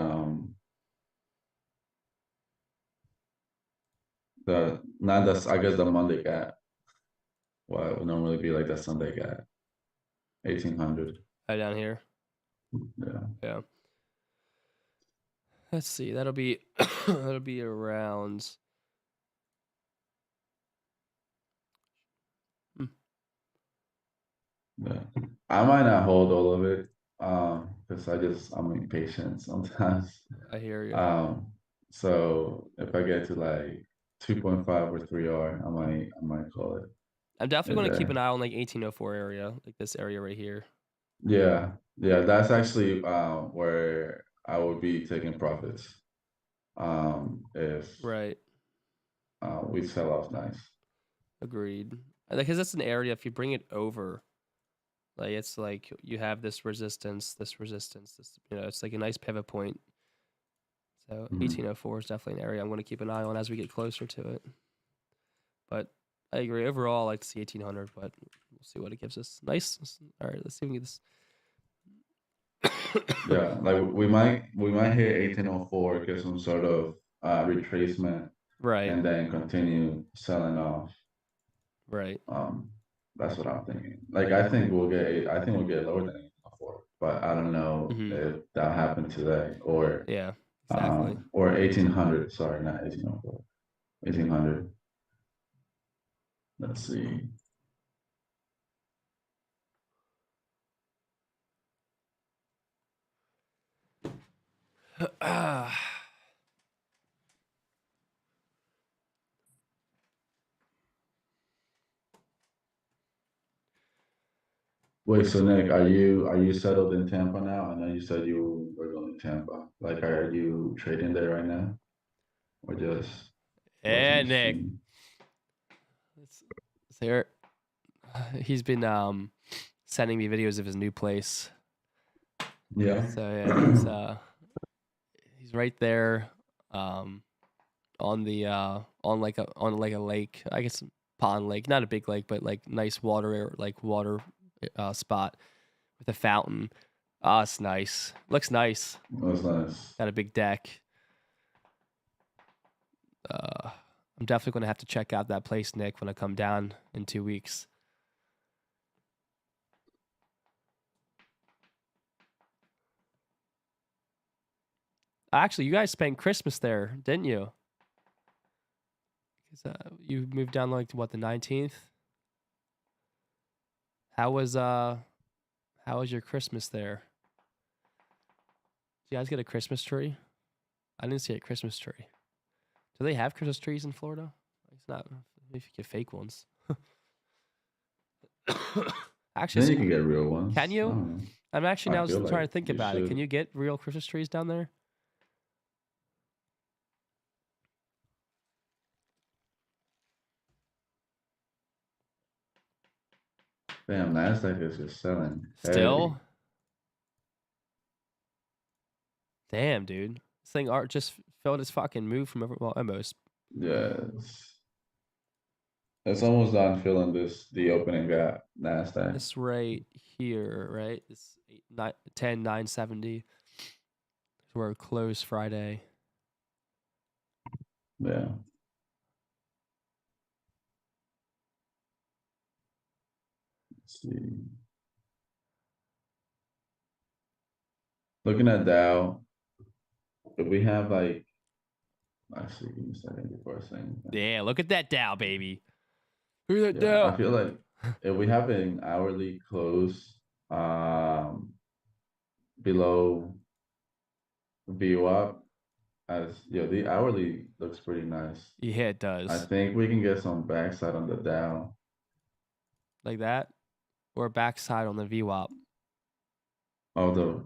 the not that's I guess the Monday gap. Well, it would normally be like the Sunday gap, 1800. Right down here. Yeah, Yeah. Let's see. That'll be that'll be around. Hmm, yeah. I might not hold all of it, because I'm impatient sometimes. I hear you. So if I get to like 2.5 or 3R, I might call it I'm definitely a going to keep an day. eye on like 1804 area, like this area right here. Yeah, yeah, that's actually where I would be taking profits. If Right. we sell off nice. Agreed. Because that's an area, if you bring it over, like it's like you have this resistance, this, it's like a nice pivot point. So Mhm. 1804 is definitely an area I'm going to keep an eye on as we get closer to it. But I agree. Overall, I like to see 1800, but we'll see what it gives us. Nice. All right, let's see if we can get this. Yeah, like we might hit 1804, get some sort of retracement, Right. and then continue selling off. Right. Um, that's what I'm thinking. Like I think we'll get lower than 1804, but I don't know Hmm. if that happened today Yeah. Exactly. or 1800. Sorry, not 1804. 1800. Let's see. Wait, so Nick, are you settled in Tampa now? I know you said you were going to Tampa. Like, are you trading there right now, or just watching the And Nick, stream? let's hear it. He's been sending me videos of his new place. Yeah. So yeah, he's right there, um, on the on like a lake, I guess pond lake, not a big lake, but like nice water spot with a fountain. Ah, it's nice. Looks nice. That's nice. Got a big deck. I'm definitely gonna have to check out that place, Nick, when I come down in 2 weeks. Actually, you guys spent Christmas there, didn't you? 'Cause, you moved down like to what, the 19th? How was your Christmas there? Did you guys get a Christmas tree? I didn't see a Christmas tree. Do they have Christmas trees in Florida? It's not. Maybe you get fake ones. Actually, Then you can get real can ones. I you? don't know. I'm actually I now feel trying like to think you about it. Can should. you get real Christmas trees down there? Damn, Nasdaq is just selling heavy. Still? Damn, dude. This thing art just felt its fucking move from well, almost. Yes. It's almost done filling the opening gap, Nasdaq. This right here, right? This 10,970. We're closed Friday. Yeah. Let's see. Looking at Dow, if we have like actually give me a second before I say anything. Yeah, look at that Dow, baby. Look at that Yeah, I Dow. feel like if we have an hourly close below VWAP, the hourly looks pretty nice. Yeah, it I does. think we can get some backside on the Dow. Like that, or backside on the VWAP. Although,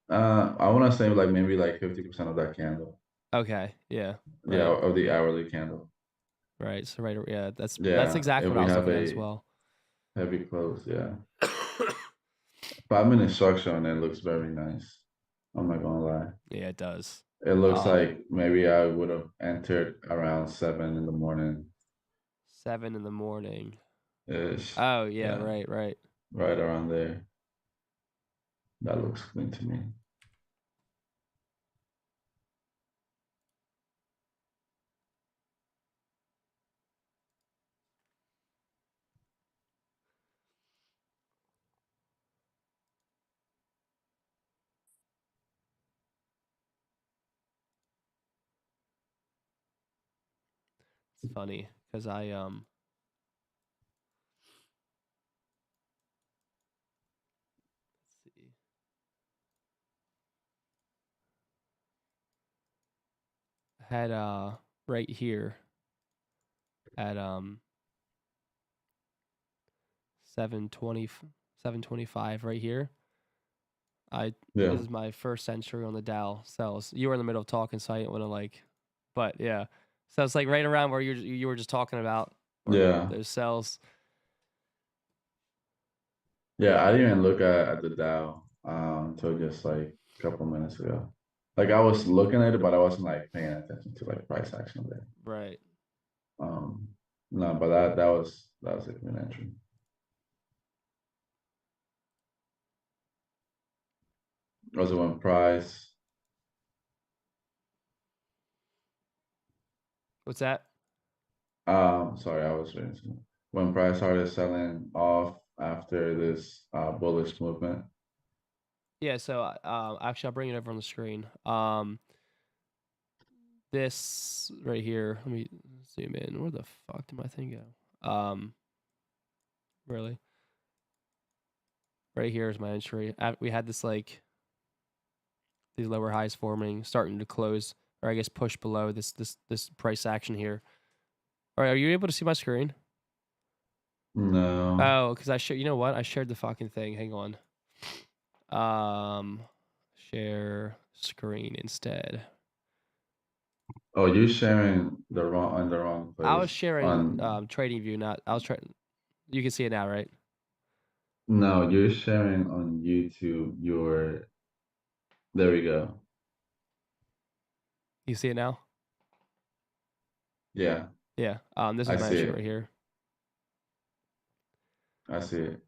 I want to say like maybe like 50% of that candle. Okay, yeah, Yeah, right, of the hourly candle. right. So right, yeah, that's Yeah, exactly if what I we was have looking at as a well. heavy close, yeah. 5 minute structure on it looks very nice. I'm not gonna lie. Yeah, it does. It looks Um, like maybe I would have entered around 7 in the morning 7 in the morning. ish. Oh yeah, Yeah, right, right. right around there. That looks clean to me. It's funny because let's see, had right here at 7:20, 7:25 right here. I Yeah, This is my first entry on the Dow sells. You were in the middle of talking, so I didn't want to but yeah. So it's like right around where you were just talking about, where yeah, those cells. yeah. I didn't even look at the Dow until just like a couple minutes ago. Like I was looking at it, but I wasn't like paying attention to like price action there. Right. Um, no, but that was a good entry. Also, when price, What's that? sorry, I was reading some. When price started selling off after this bullish movement. Yeah. So actually, I'll bring it over on the screen. This right here. Let me zoom in. Where the fuck did my thing go? Really? Right here is my entry. We had this like these lower highs forming, starting to close, or I guess push below this price action here. All right, are you able to see my screen? No. Oh, because I share. You know what? I shared the fucking thing. Hang on. Um, share screen instead. Oh, you're sharing the wrong I was place sharing on. Trading View. Not. I was trying. You can see it now, right? No, you're sharing on YouTube. There we go. You see it now? Yeah, Yeah. This I is my see entry right it. here. I see it.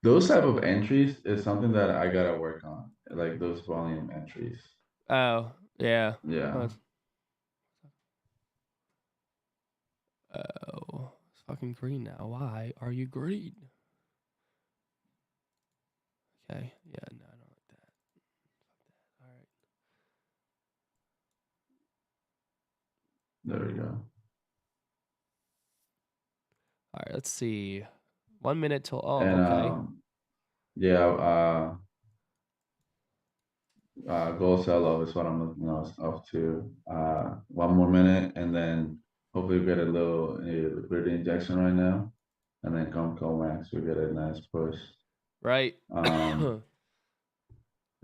Those type of entries is something that I gotta work on, like those volume entries. Oh, yeah. Yeah, Oh, it's fucking green now. Why are you green? Okay. Yeah. No, I don't like that. Fuck that. All right. there we go. All right. Let's see. 1 minute till. Oh, And okay. yeah, gold sell off is what I'm looking off to. 1 more minute, and then hopefully we get a little liquidity injection right now, and then come Comax, we get a nice push. Right. Um,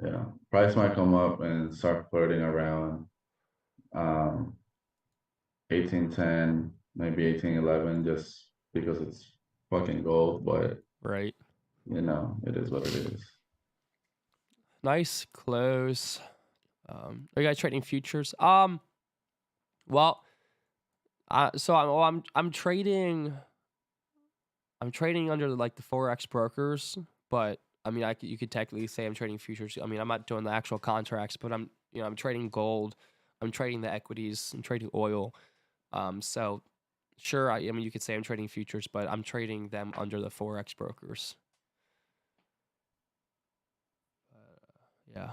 yeah, price might come up and start flirting around um 1810, maybe 1811, just because it's fucking gold, but right. it is what it is. Nice close. Are you guys trading futures? Well, so I'm trading. I'm trading under like the Forex brokers, but I mean, you could technically say I'm trading futures. I mean, I'm not doing the actual contracts, but I'm trading gold. I'm trading the equities. I'm trading oil. So sure, I mean, you could say I'm trading futures, but I'm trading them under the Forex brokers. Yeah.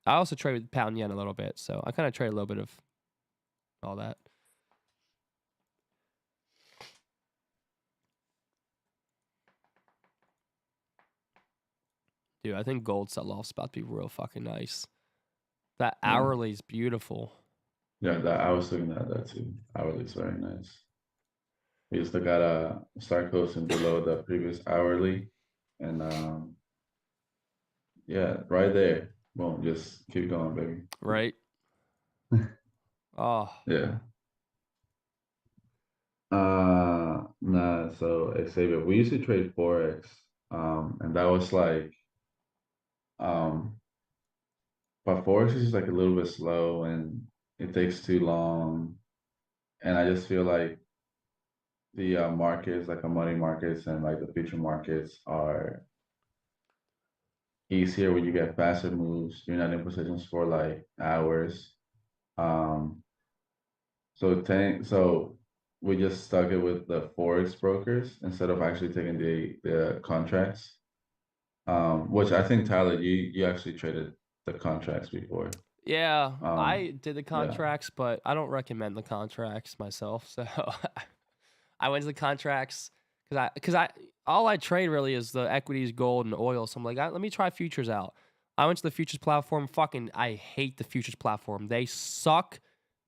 I also trade with pound yen a little bit, so I kind of trade a little bit of all that. Dude, I think gold sell off's about to be real fucking nice. That Yeah. hourly is beautiful. Yeah, that I was looking at that too. Hourly is very nice. We just gotta start closing below the previous hourly, and yeah, right there. Boom, just keep going, baby. Right? Oh, Yeah. Nah, so Xavier, we used to trade Forex, and that was like, um, but Forex is just like a little bit slow and it takes too long. And I just feel like the markets, like the money markets and like the future markets, are easier when you get faster moves. You're not in positions for like hours. Um, so we just stuck it with the Forex brokers instead of actually taking the contracts. Which I think Tyler, you actually traded the contracts before. yeah. Um, I did the yeah, contracts, but I don't recommend the contracts myself. So I went to the contracts because I all I trade really is the equities, gold, and oil. So I'm like, let me try futures out. I went to the futures platform. Fucking, I hate the futures platform. They suck.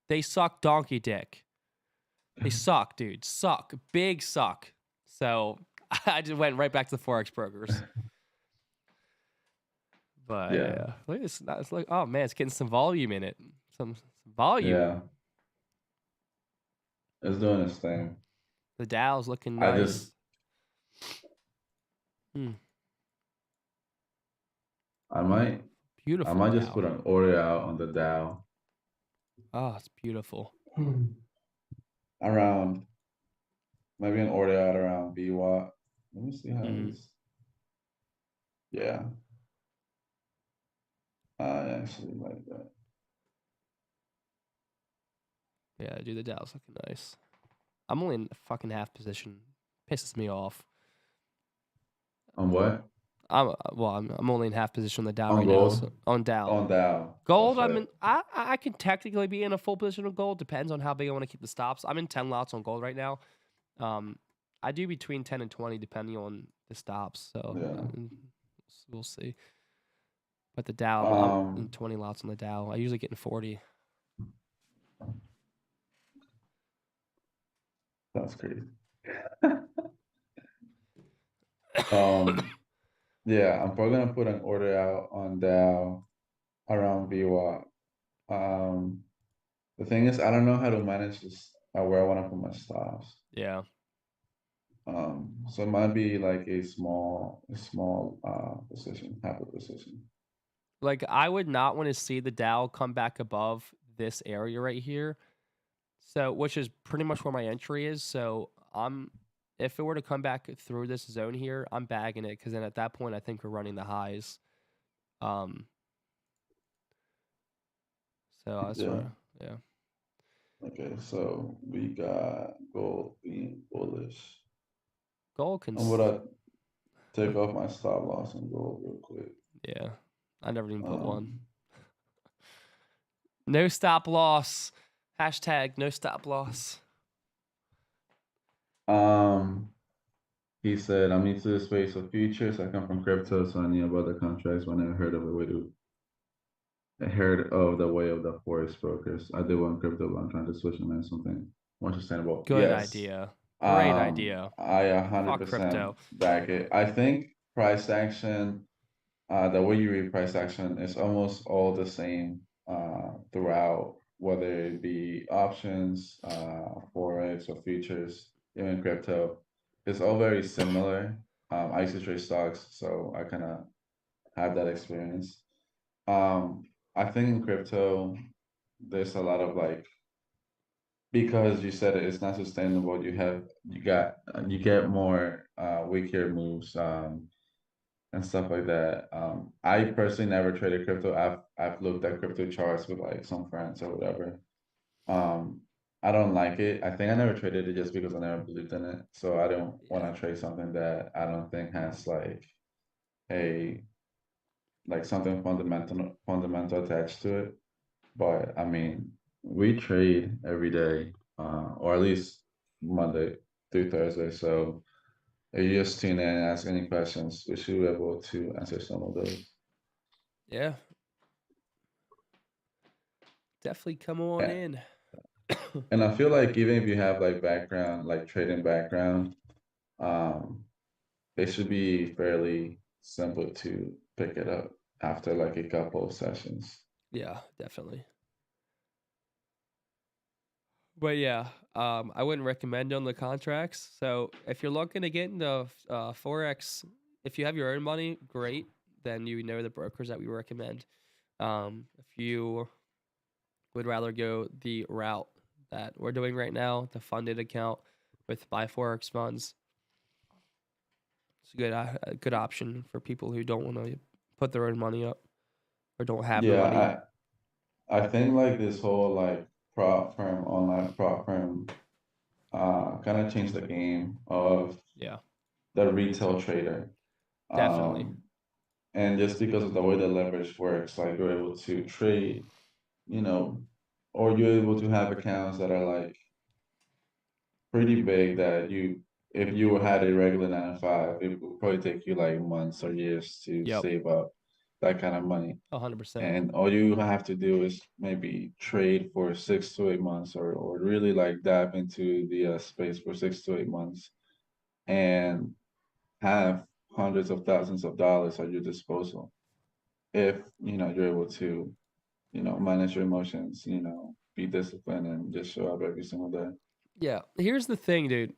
They suck donkey dick. They suck, dude. Suck. Big suck. So I just went right back to the Forex brokers. But yeah, yeah, look at this. It's like, oh man, it's getting some volume in it. Some volume. yeah. It's doing its thing. The Dow's looking I just nice. Hmm. I Beautiful, might I beautiful might just Dow. put an order out on the Dow Oh, it's beautiful. around maybe an order out around VWAP. Let me see how it Hmm. is. Yeah, I actually like that. Yeah, dude, the Dow's looking nice. I'm only in fucking half position. Pisses me off. On what? I'm only in half position on the Dow On right now. So gold? on Dow. On Dow. That's Gold, I'm right. in. I can technically be in a full position of gold. Depends on how big I want to keep the stops. I'm in 10 lots on gold right now. Um, I do between 10 and 20 depending on the stops. So Yeah. we'll see. But the Dow, I'm in Um, 20 lots on the Dow. I usually get in 40. that's crazy. Um, yeah, I'm probably gonna put an order out on Dow around VWAP. The thing is, I don't know how to manage this, where I want to put my stops. Yeah. So it might be like a small position, half a position. Like I would not want to see the Dow come back above this area right here. So, which is pretty much where my entry is. So, if it were to come back through this zone here, I'm bagging it because then at that point, I think we're running the highs. Um, so that's Yeah. where, yeah, Okay, so we got gold being bullish. gold can, I'm gonna take off my stop loss on gold real quick. yeah, I never even put one. Um, No stop loss. Hashtag no stop loss. um, he said, I'm into the space of futures. I come from crypto, so I knew about the contracts, but I never heard of a way to I heard of the way of the forex brokers. I do want crypto, but I'm trying to switch and learn something more sustainable. Good Yes. idea. Great idea. I a hundred Fuck percent crypto. back it. I think price action, the way you read price action is almost all the same throughout, whether it be options, forex or futures, even crypto. It's all very similar. I used to trade stocks, so I kind of have that experience. Um, I think in crypto, there's a lot of like because you said it's not sustainable. You get more weaker moves and stuff like that. I personally never traded crypto. I've looked at crypto charts with like some friends or whatever. Um, I don't like it. I think I never traded it just because I never believed in it. So I don't want Yeah. to trade something that I don't think has a something fundamental attached to it. But I mean, we trade every day, or at least Monday through Thursday. So if you just tune in and ask any questions, we should be able to answer some of those. Yeah. definitely come on And, in. and I feel like even if you have like background, like trading background, um, it should be fairly simple to pick it up after like a couple of sessions. Yeah, definitely. But yeah, I wouldn't recommend on the contracts. So if you're looking to get into Forex, if you have your own money, great. Then you know the brokers that we recommend. If you would rather go the route that we're doing right now, the funded account with my Forex funds, it's a good option for people who don't want to put their own money up or don't have the money. Yeah, I think like this whole like prop firm, online prop firm, kind of changed the game of Yeah, the retail trader. definitely. Um, and just because of the way the leverage works, like you're able to trade, you know, or you're able to have accounts that are like pretty big that if you had a regular 9 to 5, it would probably take you like months or years to Yep, save up that kind of money. 100%. And all you have to do is maybe trade for 6 to 8 months, or really like dive into the space for 6 to 8 months and have hundreds of thousands of dollars at your disposal. If, you're able to, manage your emotions, be disciplined and just show up every single day. Yeah, here's the thing, dude.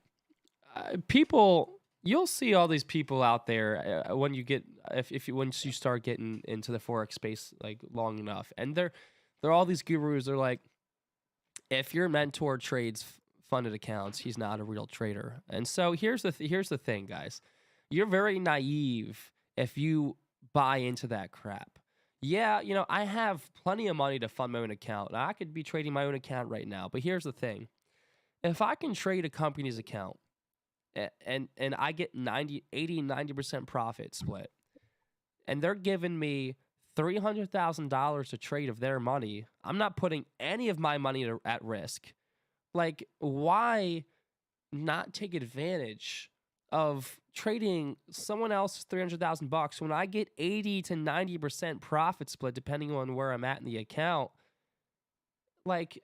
People, you'll see all these people out there when you get if you once you start getting into the Forex space like long enough, and they're all these gurus. They're like, if your mentor trades funded accounts, he's not a real trader. And so here's the thing, guys. You're very naive if you buy into that crap. Yeah, I have plenty of money to fund my own account. And I could be trading my own account right now. But here's the thing. If I can trade a company's account and I get 90% profit split, and they're giving me $300,000 to trade of their money, I'm not putting any of my money at risk. Like, why not take advantage of trading someone else's $300,000 when I get 80 to 90% profit split depending on where I'm at in the account? Like,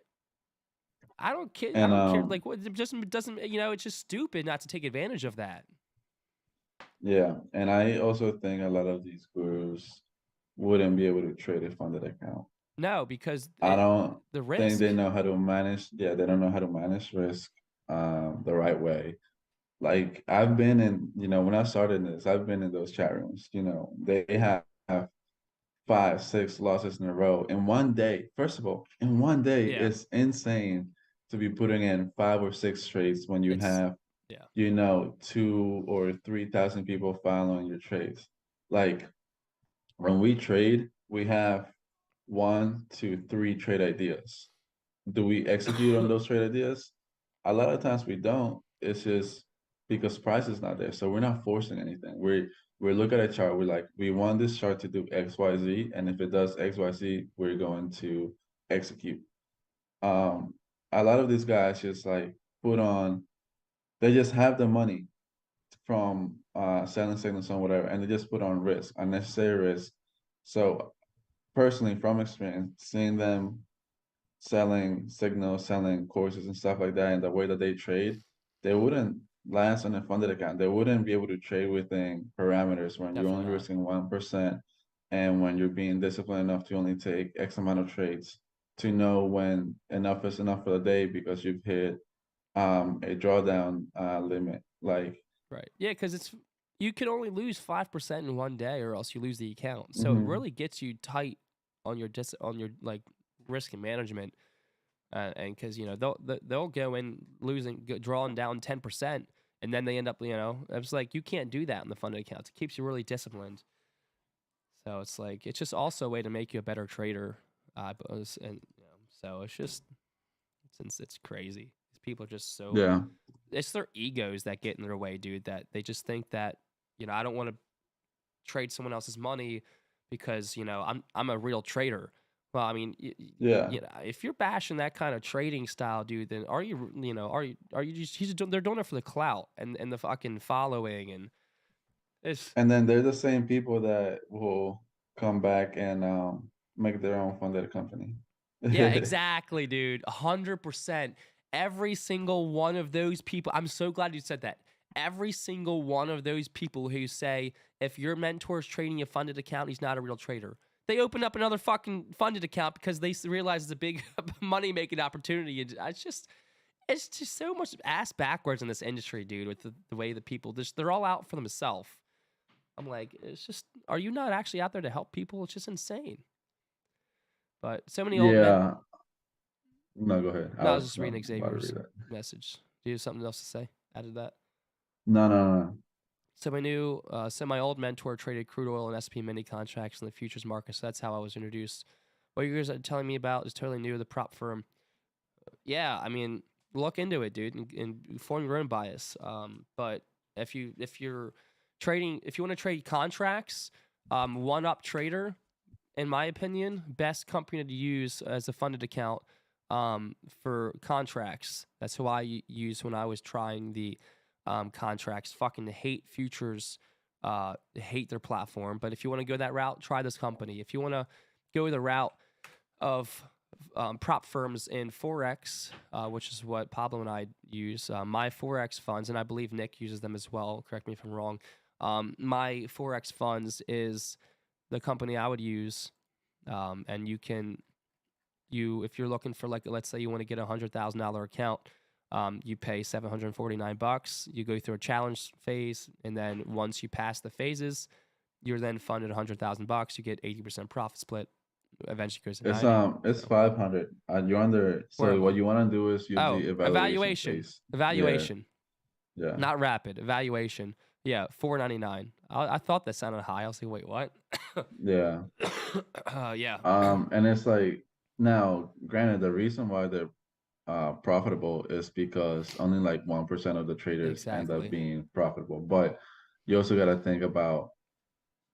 I don't care. I And don't care. Like, what? It just doesn't. It's just stupid not to take advantage of that. yeah, and I also think a lot of these gurus wouldn't be able to trade a funded account. No, because I don't the think risk. they know how to manage, yeah, they don't know how to manage risk the right way. Like I've been in, when I started this, I've been in those chat rooms, they have 5, 6 losses in a row in one day. First of all, in one day, Yeah, it's insane to be putting in 5 or 6 trades when you it's have, yeah, 2 or 3 thousand people following your trades. Like when we trade, we have 1 to 3 trade ideas. Do we execute on those trade ideas? A lot of times we don't. It's just because price is not there. So we're not forcing anything. We look at a chart, we're like, we want this chart to do XYZ, and if it does XYZ, we're going to execute. Um, a lot of these guys just like put on, they just have the money from selling signals on whatever, and they just put on risk, unnecessary risk. So personally, from experience, seeing them selling signals, selling courses and stuff like that, and the way that they trade, they wouldn't last on a funded account. They wouldn't be able to trade within parameters when you're definitely only not. risking 1% and when you're being disciplined enough to only take X amount of trades to know when enough is enough for the day because you've hit a drawdown limit. Like, Right. Yeah, because you can only lose 5% in one day, or else you lose the account. So it mhm. really gets you tight on your like risk and management, and because they'll go in drawing down 10%, and then they end up it's like you can't do that in the funded accounts. It keeps you really disciplined. So it's like it's just also a way to make you a better trader. And so it's crazy. These people are just so Yeah. it's their egos that get in their way, dude. That they just think that I don't want to trade someone else's money because I'm a real trader. Well, I mean, Yeah. if you're bashing that kind of trading style, dude, then are you just they're doing it for the clout and the fucking following and it's And then they're the same people that will come back and make their own funded company. Yeah, exactly, dude. 100%. Every single one of those people, I'm so glad you said that. Every single one of those people who say, if your mentor's trading a funded account, he's not a real trader. They open up another fucking funded account because they realize it's a big money making opportunity. And it's just so much ass backwards in this industry, dude, with the way that people just, they're all out for themselves. I'm like, it's just, are you not actually out there to help people? It's just insane. But so many old men. Yeah. No, go ahead. I No, I was was just reading about to Xavier's read that. message. Do you have something else to say? Added that. No, no, no. So my old mentor traded crude oil and SP mini contracts in the futures market. So that's how I was introduced. What you guys are telling me about is totally new to the prop firm. Yeah, I mean, look into it, dude, and form your own bias. But if you're trading, if you want to trade contracts, One Up Trader, in my opinion, best company to use as a funded account for contracts. That's who I used when I was trying the contracts. Fucking hate futures, hate their platform. But if you want to go that route, try this company. If you want to go the route of prop firms in Forex, which is what Pablo and I use, my Forex funds, and I believe Nick uses them as well. Correct me if I'm wrong. My Forex funds is the company I would use, and if you're looking for, like, let's say you want to get $100,000 account, you pay $749. You go through a challenge phase, and then once you pass the phases, you're then funded $100,000. You get 80% profit split. Eventually goes to 90. It's So 500. You're under. where So am what I? you want to do is use Oh, the evaluation evaluation, phase. Yeah, evaluation, yeah, not rapid evaluation. Yeah, 499. I thought that sounded high. I was like, wait, what? yeah. Yeah, And it's like now, granted, the reason why they're profitable is because only like 1% of the traders end up exactly. being profitable. But you also got to think about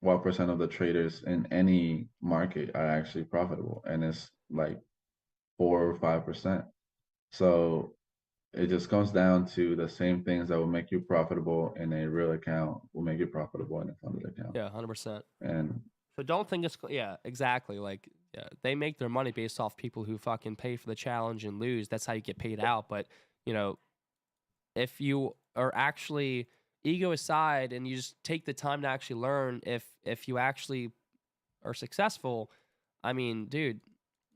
what percent of the traders in any market are actually profitable, and it's like 4 or 5%. So it just comes down to the same things that will make you profitable in a real account will make you profitable in a funded account. Yeah, 100%. And So don't think it's, yeah, exactly. Like, yeah, they make their money based off people who fucking pay for the challenge and lose. That's how you get paid out. But you know, if you are actually, ego aside, and you just take the time to actually learn, if you actually are successful, I mean, dude,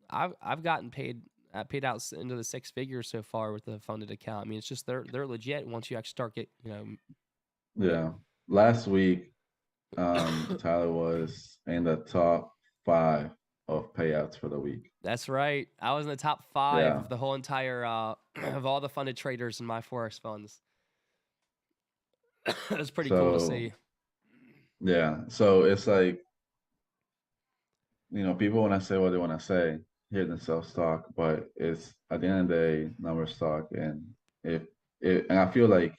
I've gotten paid out into the six figures so far with the funded account. I mean, it's just they're legit once you actually start yeah. yeah, last week, Tyler was in the top 5 of payouts for the week. That's right. I was in the top 5 Yeah, of the whole entire of all the funded traders in my Forex funds. It was pretty cool to so see. yeah, so it's like, people want to say what they want to say, hear themselves talk, but it's at the end of the day, numbers talk. And if and I feel like,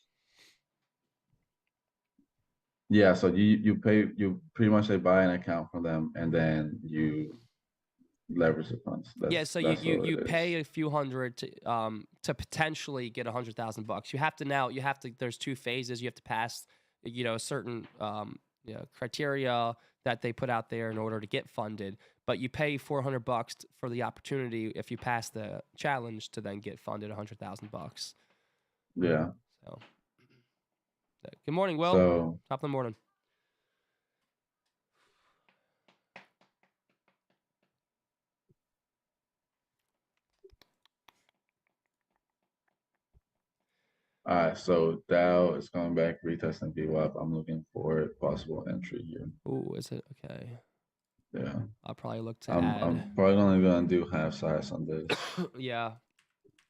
yeah, so you pretty much, they buy an account from them and then you leverage the funds. Yeah, That's so that's all you it pay is. a few hundred to potentially get $100,000. You have to, there's 2 phases. You have to pass a certain criteria that they put out there in order to get funded. But you pay $400 for the opportunity, if you pass the challenge, to then get funded $100,000. Yeah. So good morning, Will. So Top of the morning. all right, so Dow is coming back, retesting VWAP. I'm looking for a possible entry here. Ooh, is it okay? Yeah. I'll probably look to I'm add. probably only gonna do half size on this. Yeah,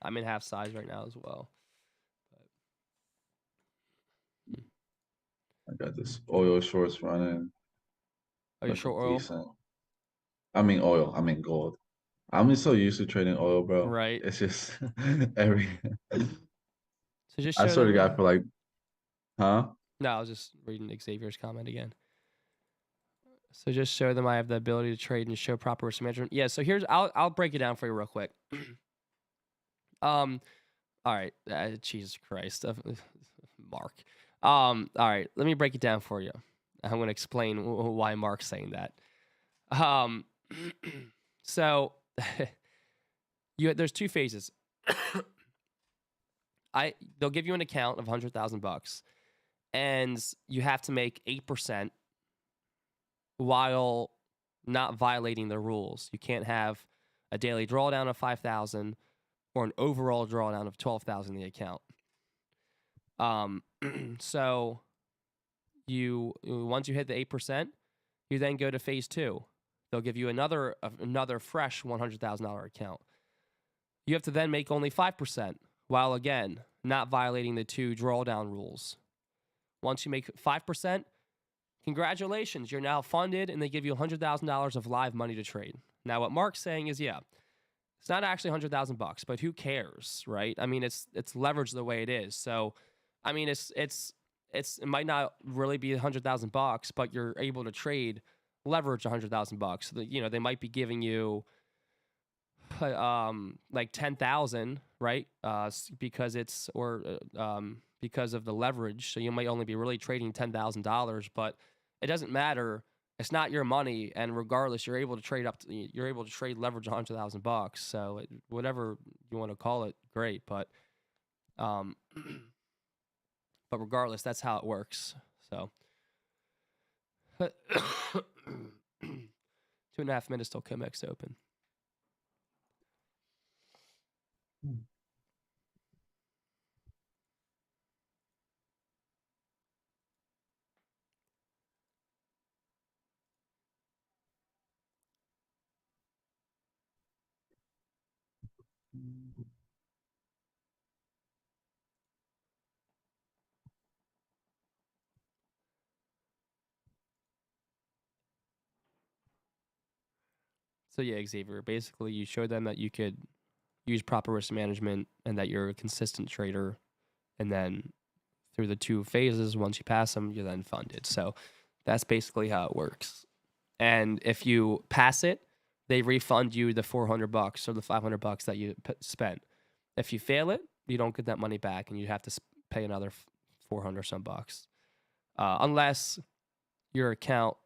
I'm in half size right now as well. But, I got this oil shorts running, are you looking short oil? decent. I mean oil, I mean gold. I'm just so used to trading oil, bro. Right. It's just every So just I show swear to them. God, for like, huh? No, I was just reading Xavier's comment again. So just show them I have the ability to trade and show proper risk management. Yeah. So I'll break it down for you real quick. All right. Jesus Christ, Mark. All right. Let me break it down for you. I'm going to explain why Mark's saying that. Um, so there's two phases. They'll give you an account of $100,000, and you have to make 8% while not violating the rules. You can't have a daily drawdown of 5,000 or an overall drawdown of 12,000 in the account. So once you hit the 8%, you then go to phase 2. They'll give you another fresh $100,000 account. You have to then make only 5%, while again not violating the 2 drawdown rules. Once you make 5%, congratulations, you're now funded, and they give you $100,000 of live money to trade. Now, what Mark's saying is, yeah, it's not actually $100,000, but who cares, right? I mean, it's leveraged the way it is. So, I mean, it might not really be $100,000, but you're able to trade leverage $100,000. You know, they might be giving you like 10,000, right? Because because of the leverage. So you might only be really trading $10,000, but it doesn't matter. It's not your money, and regardless, you're able to trade leverage $100,000. So whatever you want to call it, great. But but regardless, that's how it works. So 2.5 minutes till COMEX open. So yeah, Xavier, basically you showed them that you could use proper risk management and that you're a consistent trader, and then through the 2 phases, once you pass them, you're then funded. So that's basically how it works. And if you pass it, they refund you the $400 or the $500 that you spent. If you fail it, you don't get that money back, and you have to pay another 400 some bucks, unless your account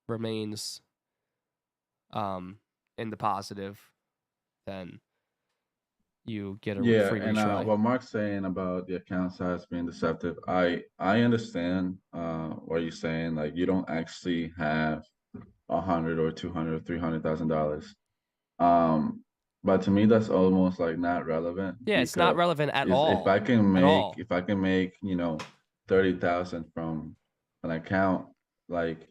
remains in the positive, then you get a free and retry. what Mark's saying about the account size being deceptive, I understand what you're saying. Like, you don't actually have 100 or 200 or $300,000. But to me, that's almost like not relevant, Yeah, it's not because relevant at if all. I can At make all. 30,000 from an account, like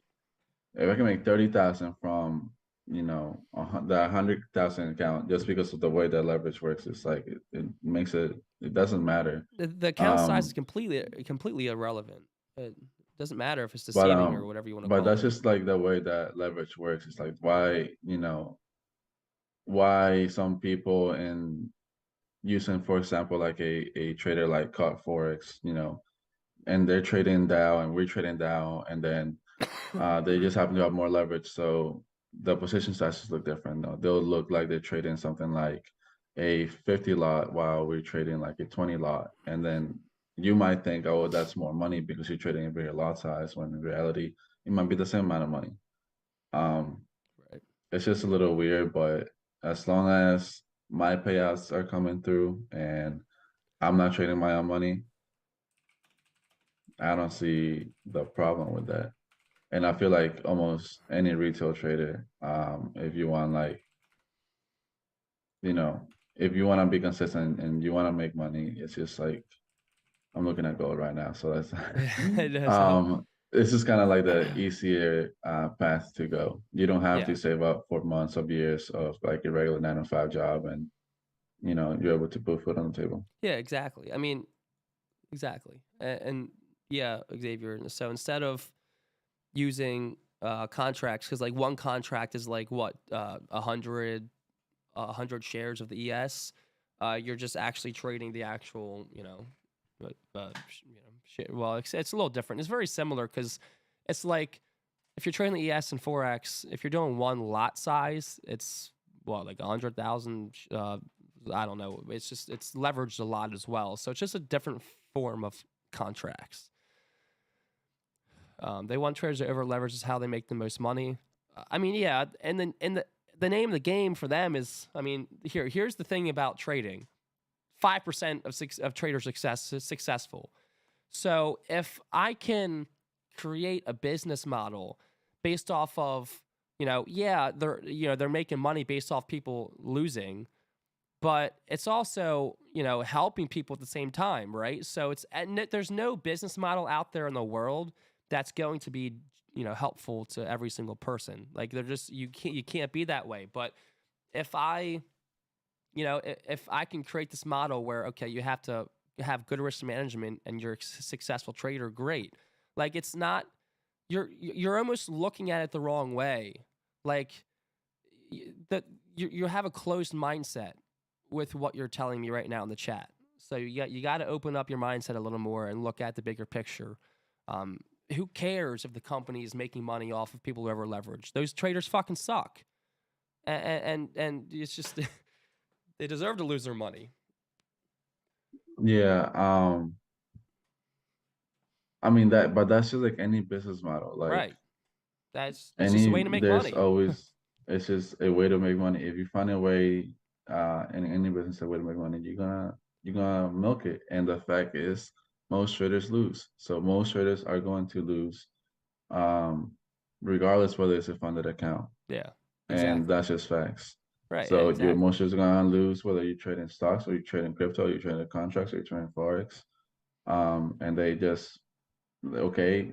if I can make 30,000 from the 100,000 account, just because of the way that leverage works, it's like it doesn't matter. The account size is Um, completely irrelevant. It doesn't matter if it's but deceiving or whatever you want to but call that's it. just like the way that leverage works. It's like why some people in using, for example, like a trader like caught Forex, and they're trading Dow and we're trading Dow, and then they just happen to have more leverage. So the position sizes look different. Though. They'll look like they're trading something like a 50 lot while we're trading like a 20 lot. And then you might think, oh, that's more money because you're trading a bigger lot size, when in reality, it might be the same amount of money. Um, Right. it's just a little weird, but as long as my payouts are coming through and I'm not trading my own money, I don't see the problem with that. And I feel like almost any retail trader, if you want you know, if you want to be consistent and you want to make money, it's just like I'm looking at gold right now. So that's So this is kind of like the easier path to go. You don't have yeah. to save up for months of years of like a regular 9 to 5 job, and you're able to put food on the table. Yeah, exactly. I mean, exactly. And yeah, Xavier. So instead of using contracts, because like one contract is like what 100 shares of the ES, you're just actually trading the actual, well, it's a little different. It's very similar because it's like if you're trading the ES and Forex, if you're doing one lot size, it's like 100,000. I don't know. It's leveraged a lot as well. So it's just a different form of contracts. They want traders to over leverage is how they make the most money. I mean, yeah, and then the name of the game for them is, I mean, here's the thing about trading: 5% of trader success is successful. So if I can create a business model based off of, yeah, they're making money based off people losing, but it's also, helping people at the same time, right? So there's no business model out there in the world that's going to be, helpful to every single person. Like they're just, you can't be that way. But if I, if I can create this model where, okay, you have to have good risk management and you're a successful trader, great. Like it's not, you're almost looking at it the wrong way. Like that you have a closed mindset with what you're telling me right now in the chat. So you got to open up your mindset a little more and look at the bigger picture. Who cares if the company is making money off of people who ever leverage? Those traders fucking suck, and it's just they deserve to lose their money. Yeah. I mean but that's just like any business model. Like Right. It's just a way to make there's money. always it's just a way to make money. If you find a way in any business, a way to make money, you're gonna milk it. And the fact is most traders lose. So most traders are going to lose, um, regardless whether it's a funded account. Yeah. And Exactly. that's just facts. Right. So your Exactly. most traders are gonna lose whether you trade in stocks or you trade in crypto, you trade in contracts, or you trade in Forex. And they just okay,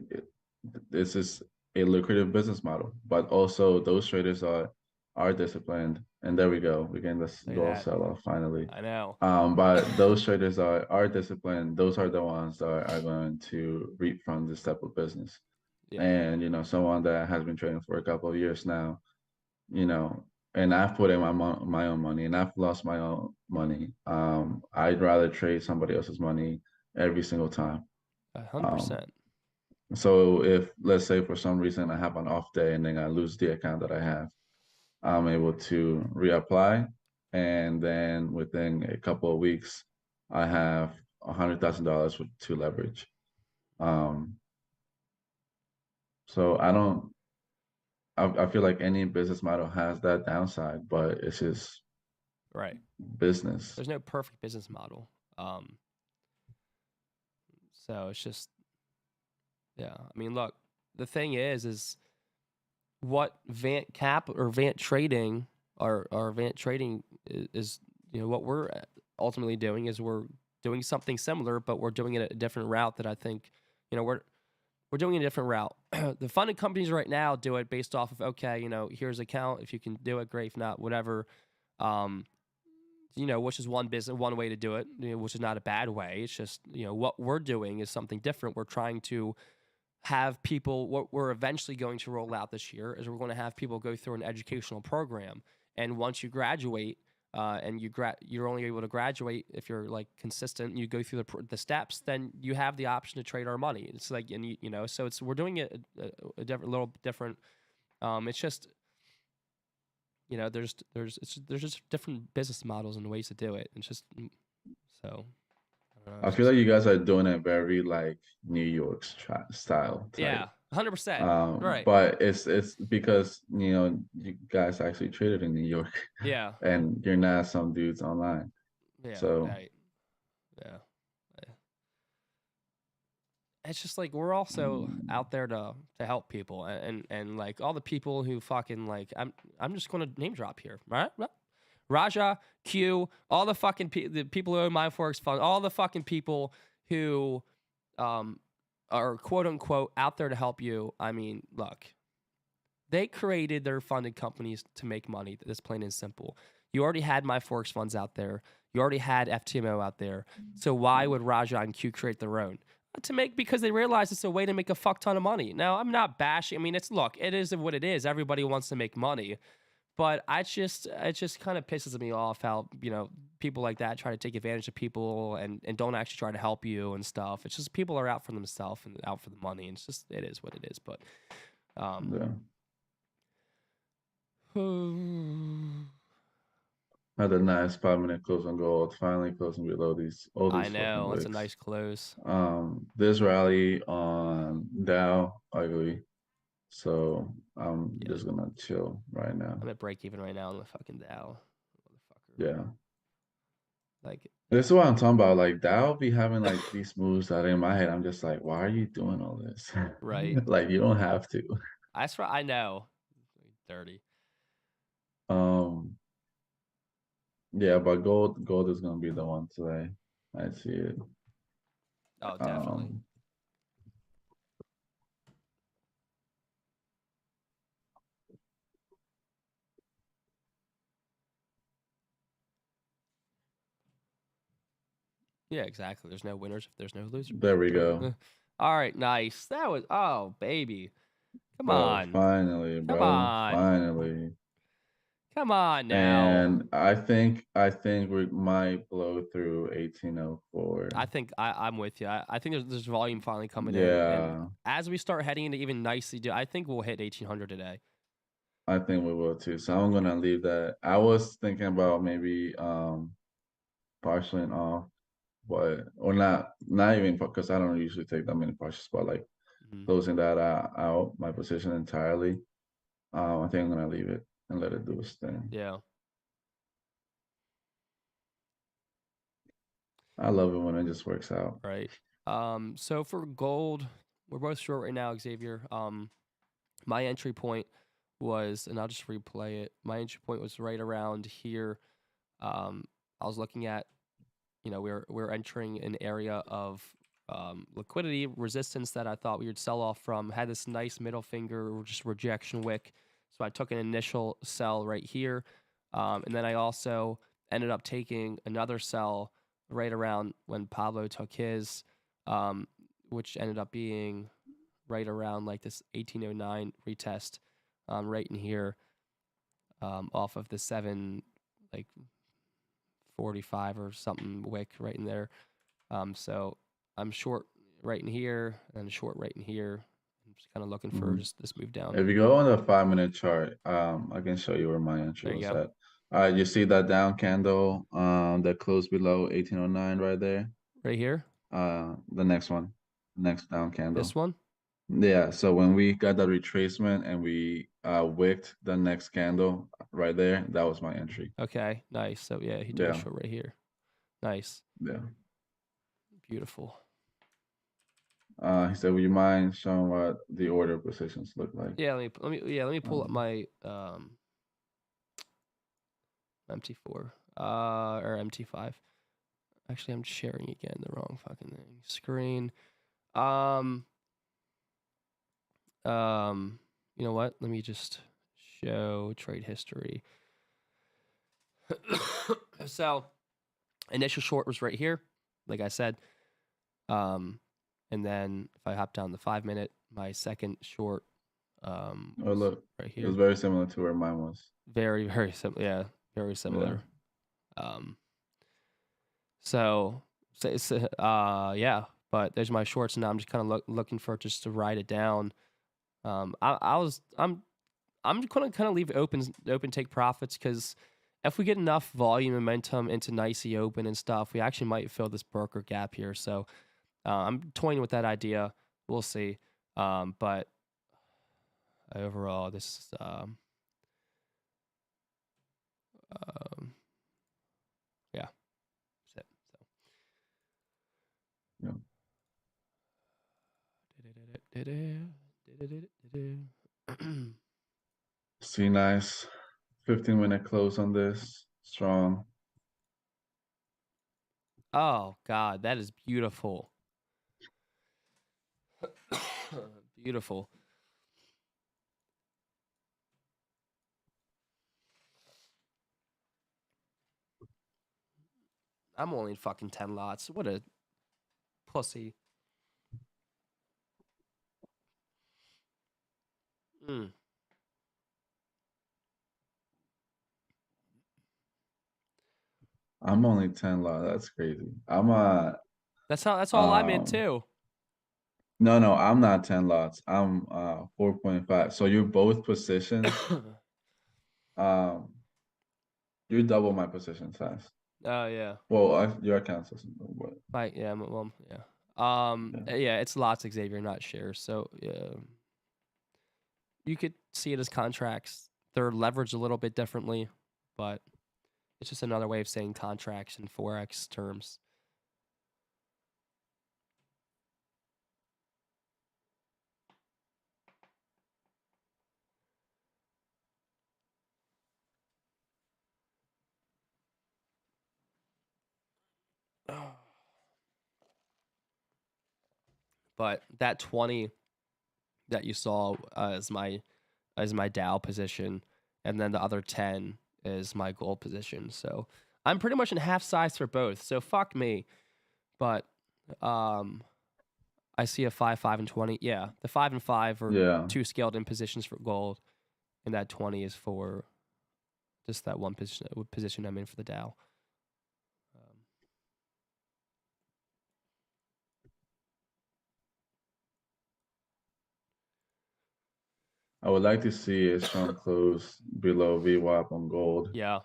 this is a lucrative business model, but also those traders are disciplined. And there we go. We getting this Look at gold that. sell off finally. I know. But those traders are disciplined. Those are the ones that are going to reap from this type of business. Yeah. And someone that has been trading for a couple of years now, you know, and I've put in my own money and I've lost my own money. I'd rather trade somebody else's money every single time. A hundred Um, percent. so if let's say for some reason I have an off day and then I lose the account that I have, I'm able to reapply, and then within a couple of weeks, I have $100,000 to leverage. Um, so I don't. I feel like any business model has that downside, but it's just Right. business. There's no perfect business model. So it's just, yeah. I mean, look, the thing is what Vant Cap or Vant Trading or Vant Trading is, what we're ultimately doing is we're doing something similar, but we're doing it a different route that I think, we're doing a different route. The funded companies right now do it based off of, okay, here's account. If you can do it, great. If not, whatever. Um, which is one way to do it, which is not a bad way. It's just, what we're doing is something different. We're trying to have people, what we're eventually going to roll out this year is we're going to have people go through an educational program. And once you graduate, and you're only able to graduate if you're like consistent. You go through the steps, then you have the option to trade our money. It's like, and so we're doing it a different, little different. It's just, there's just different business models and ways to do it. It's just so. I don't know, I it's feel just, like you guys are doing it very like New York style type. yeah, 100%. Right. But it's because you guys actually traded in New York, Yeah. and you're not some dudes online. Yeah. So Right. Yeah. It's just like we're also mm, out there to help people and like all the people who fucking like I'm just gonna name drop here, right? Raja, Q, all the fucking the people who own my Forex fund, all the fucking people who um are quote unquote out there to help you. I mean, look, they created their funded companies to make money. That's plain and simple. You already had my Forex funds out there. You already had FTMO out there. So why would Raja and Q create their own? Because they realize it's a way to make a fuck ton of money. Now, I'm not bashing. I mean, it is what it is. Everybody wants to make money. But it just kind of pisses me off how, people like that try to take advantage of people and don't actually try to help you and stuff. It's just people are out for themselves and out for the money. And it's just, it is what it is. But, yeah. um, Had a nice 5 minute close on gold, finally closing below all I these fucking know. That's a wicks. nice close. This rally on Dow ugly. So I'm Yeah. just gonna chill right now. I'm at break even right now on the fucking Dow. Motherfucker. Yeah. Like, This is what I'm talking about. Like Dow be having like these moves that in my head, I'm just like, why are you doing all this? right. Like you don't have to. I swear, I know. Dirty. Um, yeah, but gold is gonna be the one today. I see it. Oh, definitely. Um, Yeah, exactly. There's no winners if there's no losers. there we go. All right, nice. That was, oh, baby. Come Bro, on. finally, Come bro, on. finally. Come on now. And I think we might blow through 1804. I think I'm with you. I think there's volume finally coming in, and Yeah, as we start heading into even nicely, I think we'll hit 1800 today. I think we will too. So I'm gonna leave that. I was thinking about maybe partialing off, but or not even because I don't usually take that many partials, but like Mhm. closing that out my position entirely. I think I'm gonna leave it and let it do its thing. Yeah, I love it when it just works out. right. So for gold, we're both short right now, Xavier. My entry point was, and I'll just replay it. My entry point was right around here. I was looking at, we're entering an area of liquidity resistance that I thought we would sell off from. Had this nice middle finger, or just rejection wick. So I took an initial sell right here, and then I also ended up taking another sell right around when Pablo took his, which ended up being right around like this 1809 retest, right in here, off of the 7 like 45 or something wick right in there. So I'm short right in here and short right in here. I'm just kind of looking for Mhm. just this move down. If you go on the 5 minute chart, I can show you where my entry There you was go. at. All right, you see that down candle, that closed below 1809 right there? Right here. The next one, next down This candle. one. Yeah, so when we got that retracement and we wicked the next candle right there, that was my entry. Okay, nice. So yeah, he took a Yeah, short right here. Nice. yeah. Beautiful. He said, "Would you mind showing what the order positions look like?" Yeah, let me pull up Um, my MT4 or MT5. Actually, I'm sharing again the wrong fucking thing. Screen. Um you know what? Let me just show trade history. So, initial short was right here, like I said. And then if I hop down the 5 minute, my second short oh, was look, right it was here. very similar to where mine was. Very, very similar. Yeah, very Yeah. similar. Um, yeah. But there's my shorts, and now I'm just kind of looking for just to ride it down. I'm gonna kind of leave it open, take profits, because if we get enough volume momentum into nicey open and stuff, we actually might fill this broker gap here. So I'm toying with that idea. We'll see. But overall, this is yeah, that's Yeah. it. See, nice. 15-minute close on this. Strong. Oh God, that is beautiful. Beautiful. I'm only in fucking 10 lots. What a pussy. Mm. I'm only 10 lot. That's crazy. That's all I'm in um too. no, I'm not 10 lots. I'm 4.5. So you're both positions. Um you double my position size. Oh yeah. Well, your account system, but Yeah, well, yeah. yeah. Yeah, it's lots, Xavier, not shares. So yeah, you could see it as contracts. They're leveraged a little bit differently, but it's just another way of saying contracts in Forex terms. But that 20 that you saw is my Dow position, and then the other 10 is my gold position. So I'm pretty much in half size for both. So fuck me. But I see a 5, 5, and 20. Yeah, the 5 and 5 are Yeah. 2 scaled in positions for gold, and that 20 is for just that one position I'm in for the Dow. I would like to see a strong close below VWAP on gold. Yeah.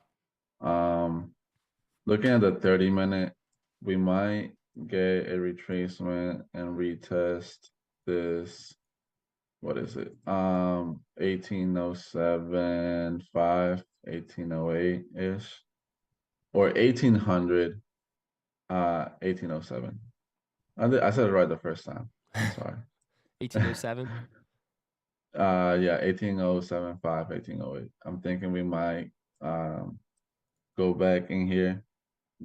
Looking at the 30-minute, we might get a retracement and retest this. What is it? 1807.5, 1808-ish, or 1800, 1807. I said it right the first time. I'm sorry. 1807. Yeah, 1807.5, 1808. I'm thinking we might go back in here,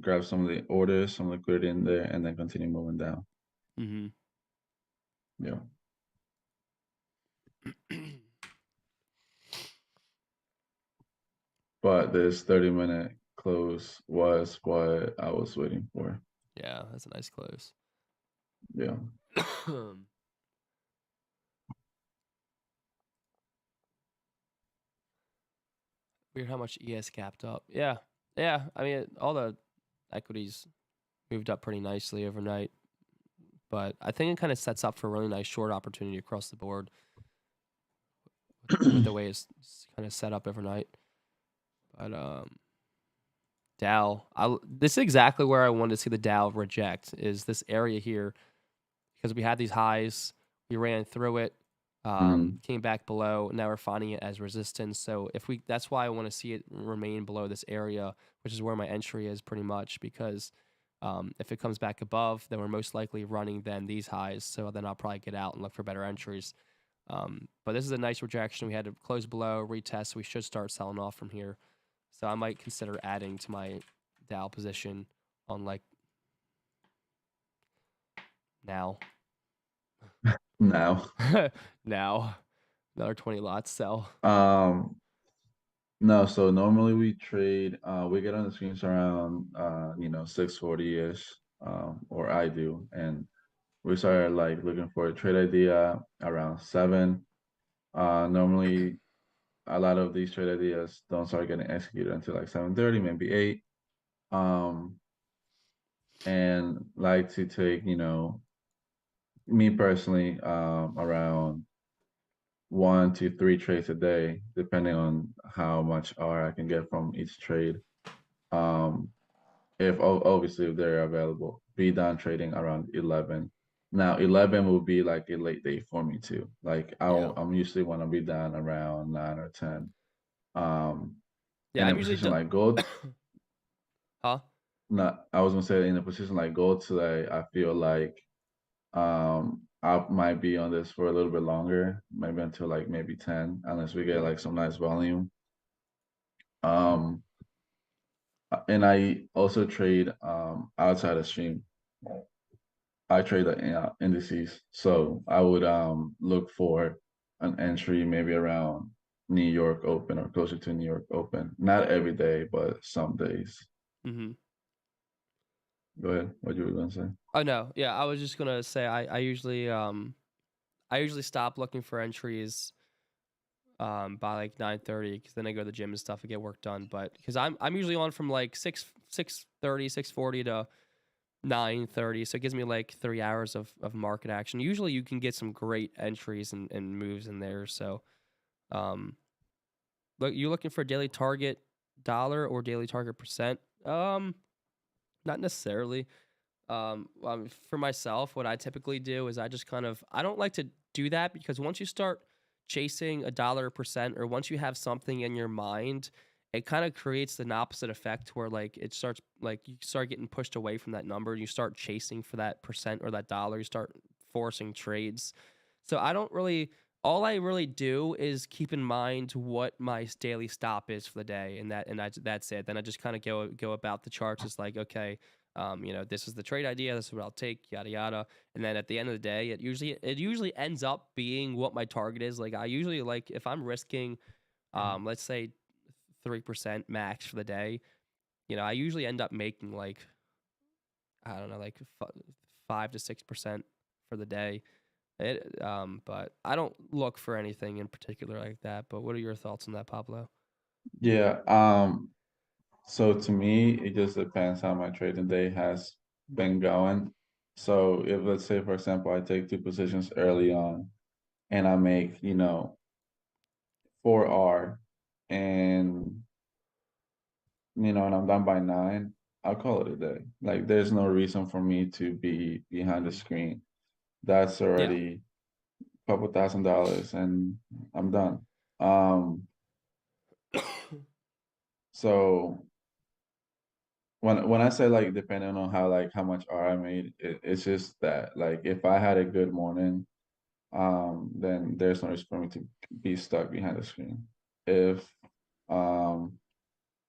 grab some of the orders, some liquidity in there, and then continue moving down. Mm-hmm. Yeah. But this 30-minute close was what I was waiting for. Yeah, that's a nice close. Yeah. Weird how much ES capped up. Yeah. Yeah. I mean, all the equities moved up pretty nicely overnight. But I think it kind of sets up for a really nice short opportunity across the board with the way it's kind of set up overnight. But Dow, this is exactly where I wanted to see the Dow reject, is this area here, because we had these highs, we ran through it, came back below. Now we're finding it as resistance. So that's why I want to see it remain below this area, which is where my entry is pretty much, because if it comes back above, then we're most likely running then these highs. So then I'll probably get out and look for better entries. But this is a nice rejection. We had to close below, retest. So we should start selling off from here. So I might consider adding to my Dow position on like now. Now. Now. Another 20 lots sell. No, so normally we trade, we get on the screens around 6:40-ish, or I do, and we start like looking for a trade idea around 7. Normally a lot of these trade ideas don't start getting executed until like 7:30, maybe 8. And like to take, me personally, around 1 to 3 trades a day, depending on how much R I can get from each trade. If obviously if they're available, be done trading around 11. Now 11 will be like a late day for me too. Like I'm usually want to be done around 9 or 10. Yeah, In a I'm usually position like gold, huh? no, I was gonna say in a position like gold today, I feel like I might be on this for a little bit longer, maybe until like maybe 10, unless we get like some nice volume. And I also trade outside of stream. I trade the indices, so I would look for an entry maybe around New York Open or closer to New York Open. Not every day, but some days. Mm-hmm. Go ahead. What you were gonna say? Oh no, yeah, I was just gonna say I usually stop looking for entries by like 9:30, because then I go to the gym and stuff and get work done. But because I'm usually on from like 6:30, 6:40 to 9:30, so it gives me like 3 hours of market action. Usually you can get some great entries and moves in there. So look, you looking for a daily target dollar or daily target percent? Not necessarily. For myself, what I typically do is I just I don't like to do that, because once you start chasing a dollar percent, or once you have something in your mind, it kind of creates an opposite effect where like it starts like you start getting pushed away from that number. You start chasing for that percent or that dollar. You start forcing trades. So I don't really. All I really do is keep in mind what my daily stop is for the day, and that's it. Then I just kind of go about the charts. It's like, okay, this is the trade idea. This is what I'll take, yada yada. And then at the end of the day, it usually ends up being what my target is. Like I usually like if I'm risking, let's say 3% max for the day. I usually end up making like I don't know, like 5 to 6% for the day. But I don't look for anything in particular like that. But what are your thoughts on that, Pablo? Yeah. So to me, it just depends how my trading day has been going. So if let's say, for example, I take two positions early on and I make, 4R and and I'm done by 9, I'll call it a day. Like there's no reason for me to be behind the screen. That's Yeah. already a couple $1,000 and I'm done. Um, so when I say like depending on how much R I made, it's just that like if I had a good morning, then there's no reason for me to be stuck behind the screen. If um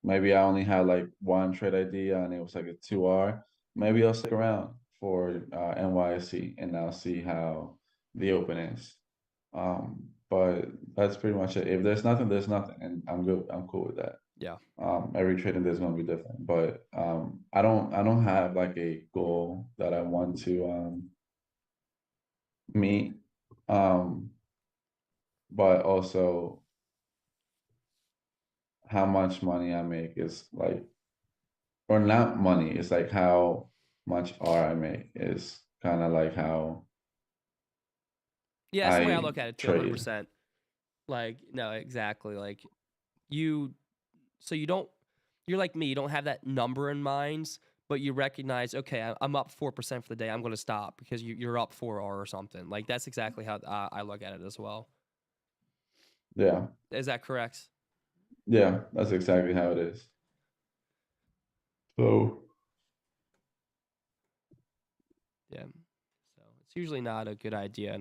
maybe I only had like one trade idea and it was like a 2R, maybe I'll stick around for NYSE and I'll see how the open is. But that's pretty much it. If there's nothing, there's nothing, and I'm good. I'm cool with that. Yeah. Every trading day is going to be different, but I don't have like a goal that I want to meet. Um, but also how much money I make is like, or not money, it's like how much R I make is kind of like how Yeah, that's the way I I look at it too, trade. 100%. Like, no, exactly. Like you so you don't you're like me, you don't have that number in mind, but you recognize, okay, I'm up 4% for the day. I'm going to stop because you're up 4R or something. Like that's exactly how I look at it as well. Yeah, Is that correct? yeah, that's exactly how it is. So, Yeah. So it's usually not a good idea,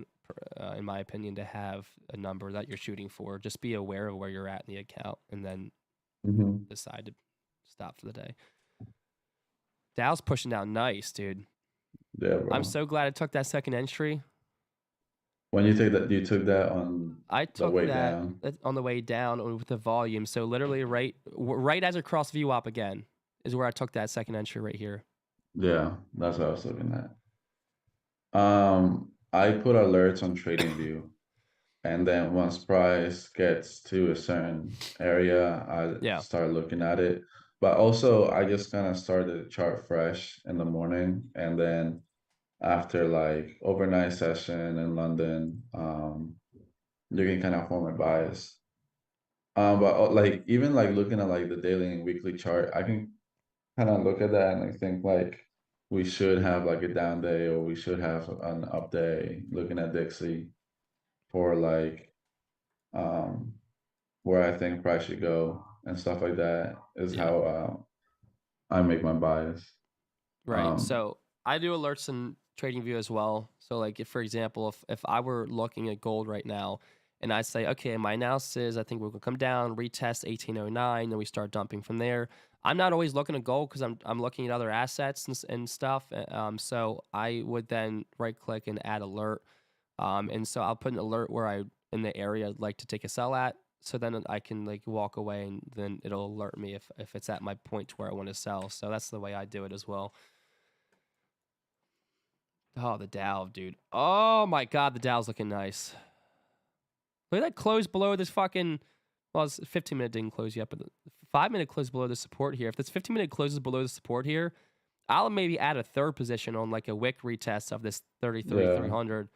in my opinion, to have a number that you're shooting for. Just be aware of where you're at in the account and then mhm. decide to stop for the day. Dow's pushing down nice, dude. Yeah, I'm bro. so glad I took that second entry. When you took that on I the took way that down. on the way down with the volume. So literally right as it crossed VWAP again is where I took that second entry right here. Yeah, that's what I was looking at. I put alerts on TradingView, and then once price gets to a certain area, I Yeah. start looking at it. But also, I just kind of start the chart fresh in the morning, and then after like overnight session in London, you can kind of form a bias. But like even like looking at like the daily and weekly chart, I can kind of look at that and I think like we should have like a down day or we should have an up day. Looking at Dixie for like um where I think price should go and stuff like that is Yeah. how I make my bias. Right. Um, So I do alerts in TradingView as well. So like if for example, if I were looking at gold right now and I say, okay, my analysis, I think we're gonna come down, retest 1809, then we start dumping from there. I'm not always looking at gold because I'm looking at other assets and stuff. So I would then right click and add alert. And so I'll put an alert where I in the area I'd like to take a sell at. So then I can like walk away and then it'll alert me if it's at my point to where I want to sell. So that's the way I do it as well. Oh, the Dow, dude. Oh my God, the Dow's looking nice. Look at that close below this fucking. Well, it's 15-minute didn't close yet, but the 5-minute close below the support here. If this 15-minute closes below the support here, I'll maybe add a third position on like a wick retest of this 33 yeah, 300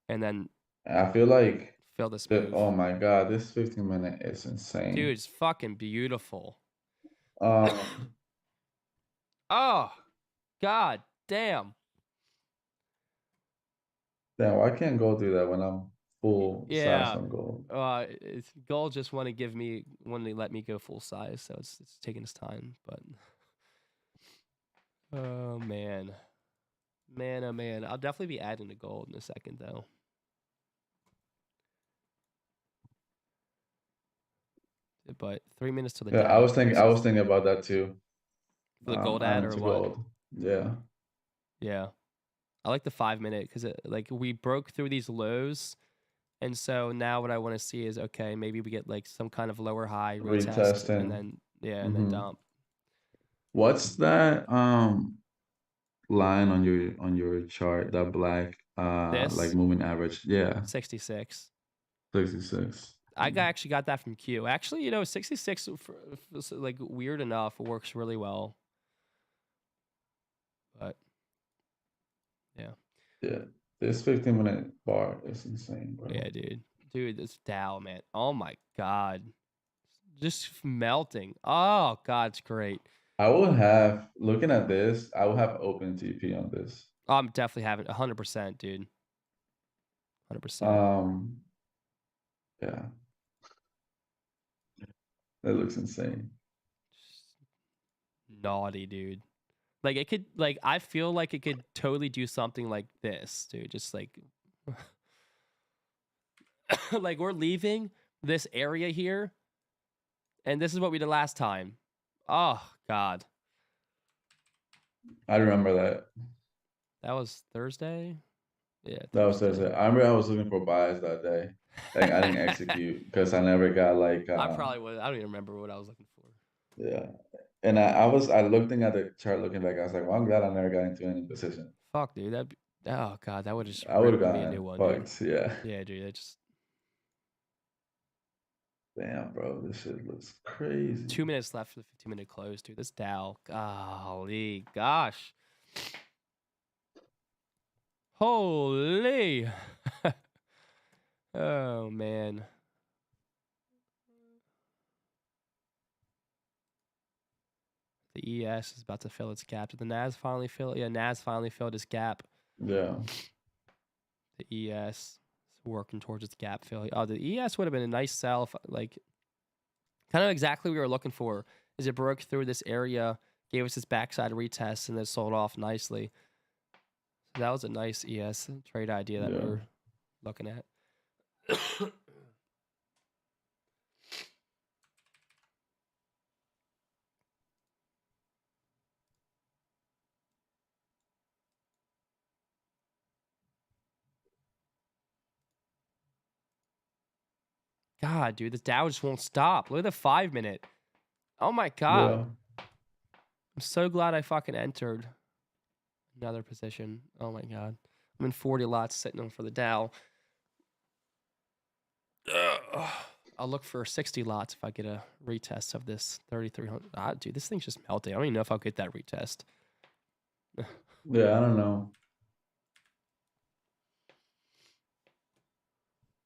and then I feel like fill this that. move. Oh my God, this 15-minute is Dude, insane. it's fucking beautiful. Um, Oh, God damn. Damn, I can't go through that when I'm full size Yeah. on gold. Gold just want to let me go full size, so it's taking its time. But oh man, oh man, I'll definitely be adding to gold in a second though. But 3 minutes to the Yeah, Dow I was closes thinking about that too. for the gold ad Adding or to what? gold. Yeah. Yeah, I like the 5 minute because like we broke through these lows. And so now what I want to see is, okay, maybe we get like some kind of lower high retest and Retesting. then, yeah, and then Hmm. dump. What's that line on your chart, that black like This, moving average? Yeah, 66. 66. Actually got that from Q. Actually, 66, like weird enough, works really well. But yeah. Yeah. This 15-minute bar is insane, bro. Yeah, dude. Dude, this Dow, man. Oh my God. Just melting. Oh God, it's great. I would have, looking at this, I would have open TP on this. I'm definitely having 100%, dude. 100%. Um, yeah, that looks insane. Naughty, dude. Like it could, like I feel like it could totally do something like this, dude. Just like, like we're leaving this area here, and this is what we did last time. Oh God, I remember that. that was Thursday. Yeah, That was Thursday. Thursday. I remember I was looking for buys that day. Like I didn't execute because I never got like I probably would. I don't even remember what I was looking for. yeah. And I looking at the chart looking back, I was like, well, I'm glad I never got into any position. Fuck, dude. Oh God, that would just I would have ripped me a new gotten one, dude. fucked. Yeah. Yeah, dude. That just Damn, bro, this shit looks crazy. 2 minutes left for the 15-minute close, dude. This Dow, golly, gosh, holy. Oh man. The ES is about to fill its gap. Did the NAS finally fill? Yeah, NAS finally filled its gap. Yeah. The ES is working towards its gap fill. Oh, the ES would have been a nice sell, if, like, kind of exactly what we were looking for. Is it broke through this area, gave us this backside retest, and then sold off nicely. So that was a nice ES trade idea that we were looking at. God, dude, the Dow just won't stop. Look at the 5-minute. Oh my God. Yeah. I'm so glad I fucking entered another position. Oh my God. I'm in 40 lots sitting on for the Dow. I'll look for 60 lots if I get a retest of this 3,300. Dude, this thing's just melting. I don't even know if I'll get that retest. Yeah, I don't know.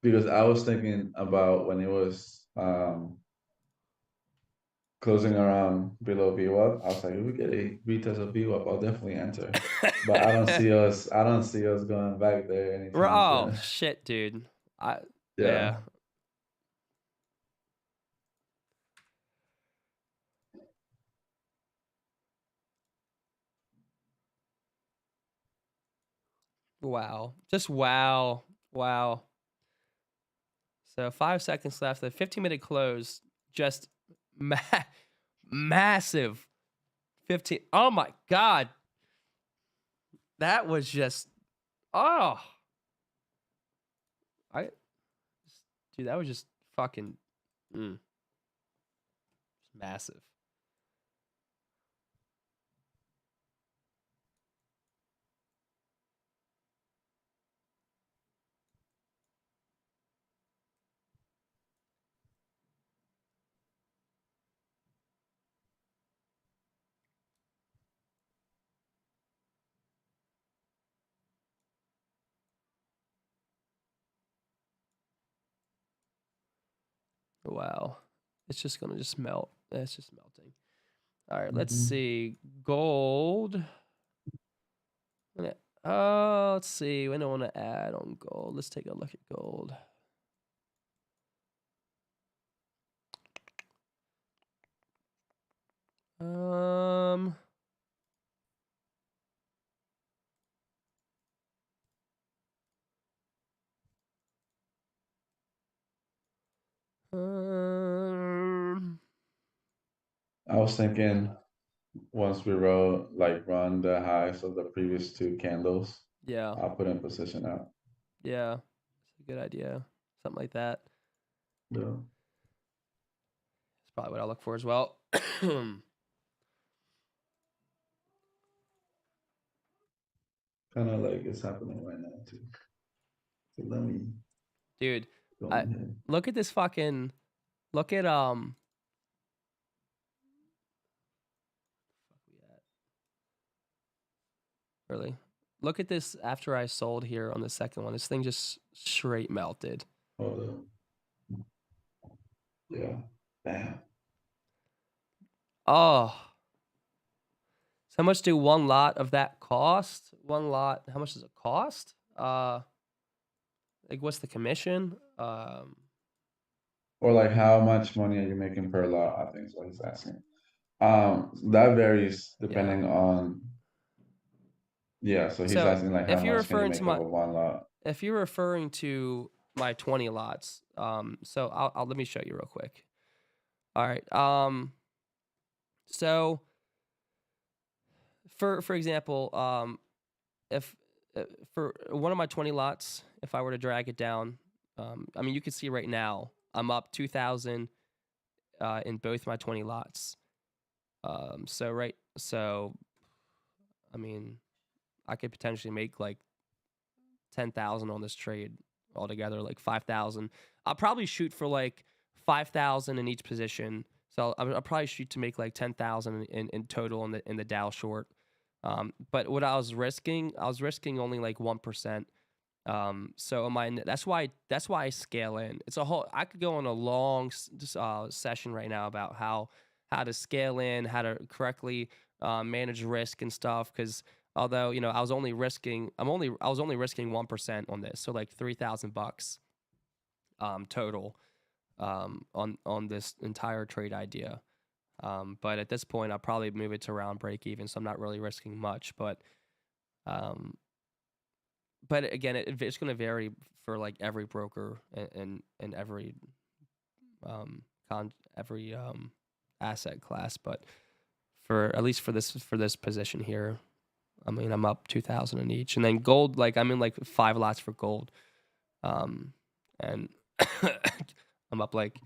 Because I was thinking about when it was closing around below VWAP, I was like, if we get a retest of VWAP, I'll definitely enter. But I don't see us going back there anytime Oh, soon. shit, dude. Yeah. Yeah. Wow. Just wow. Wow. So 5 seconds left. The 15-minute close. Just massive 15. Oh my God. That was just, oh. Dude, that was just fucking massive. Wow. It's just going to just melt. It's just melting. All right, let's see. Gold. Let's see. We don't want to add on gold. Let's take a look at gold. Um, I was thinking once we run the highs of the previous two candles, yeah, I'll put in position out. yeah, it's a good idea. Something like that. Yeah. That's probably what I'll look for as well. Kind of like it's happening right now too. So let me Dude, go I ahead. look at this fucking look at really. Look at this after I sold here on the second one. This thing just straight melted. Hold up. Yeah. Bam. Oh, so how much do one lot of that cost? One lot, how much does it cost? Like what's the commission? Or like how much money are you making per lot? I think is what he's asking. That varies Yeah. depending on, yeah, so he's So asking like how if you're much can you referring to make off my of one lot? if you're referring to my 20 lots, so I'll let me show you real quick. All right. So for example, if for one of my 20 lots, if I were to drag it down, I mean you can see right now I'm up 2,000 in both my 20 lots. So I mean I could potentially make like 10,000 on this trade altogether, like 5,000. I'll probably shoot for like 5,000 in each position. So I'll probably shoot to make like 10,000 in total in the Dow short. But what I was risking only like 1%. So that's why I scale in. It's a whole. I could go on a long session right now about how to scale in, how to correctly manage risk and stuff. Because although I was only risking 1% on this, so like $3,000 total on this entire trade idea. But at this point, I'll probably move it to around break even, so I'm not really risking much. Um, but again, it's going to vary for like every broker and every every asset class. But for at least for this position here, I mean, I'm up 2,000 in each, and then gold, like I'm in like 5 lots for gold, and I'm up like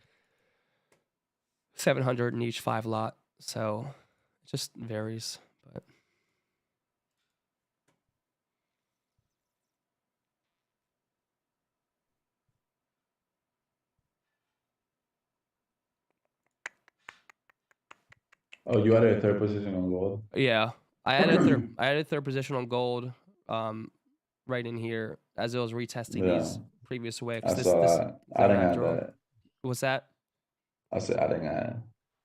700 in each 5 lot. So it just varies. But Oh, you added a third position on gold? yeah, I added third position on gold, right in here as it was retesting Yeah, these previous wicks. I This saw this that. the I didn't have after all. that. What's that? I said I didn't have.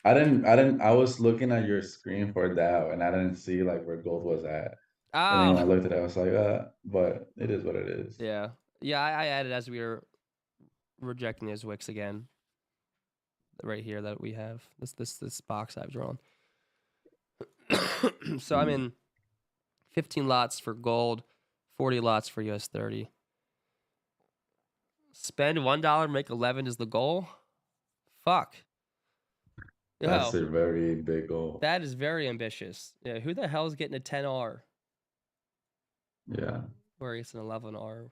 I didn't. I was looking at your screen for Dow, and I didn't see like where gold was at. And then when I Oh, looked at it, I was like, but it is what it is. yeah, yeah. I added as we were rejecting those wicks again. Right here that we have this box I've drawn. So I'm Mm. in 15 lots for gold, 40 lots for US30. Spend $1, make 11 is the goal. Fuck. That's Yo, a very big goal. that is very ambitious. Yeah, who the hell is getting a 10R Yeah. where it's an 11R?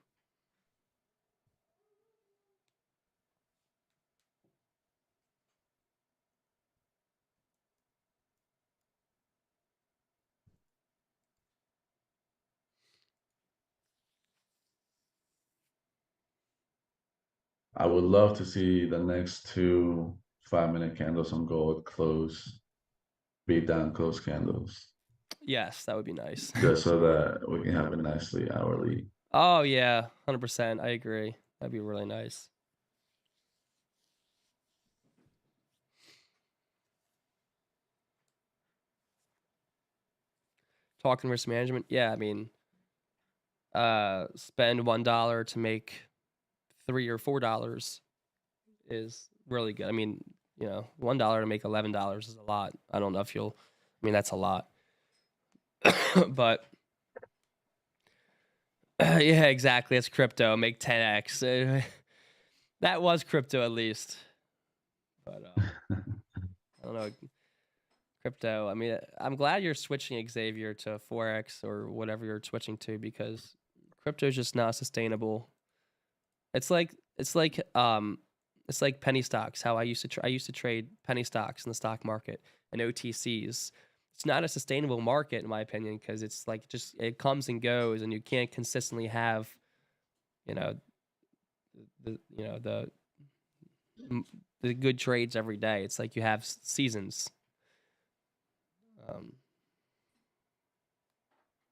I would love to see the next two 5-minute candles on gold close, beat down close candles, Yes, that would be nice. just so that we can have a nicely hourly. Oh yeah, 100%. I agree. That'd be really nice. Talking risk management. Yeah, I mean, spend $1 to make $3 or $4 is really good. I mean, $1 to make $11 is a lot. I don't know if you'll. I mean, that's a lot. But yeah, exactly. It's crypto. Make 10x. That was crypto at least. But I don't know. Crypto. I mean, I'm glad you're switching Xavier to Forex or whatever you're switching to, because crypto is just not sustainable. It's like penny stocks. How I used to trade penny stocks in the stock market and OTCs. It's not a sustainable market in my opinion, because it's like just it comes and goes, and you can't consistently have, you know, the good trades every day. It's like you have seasons.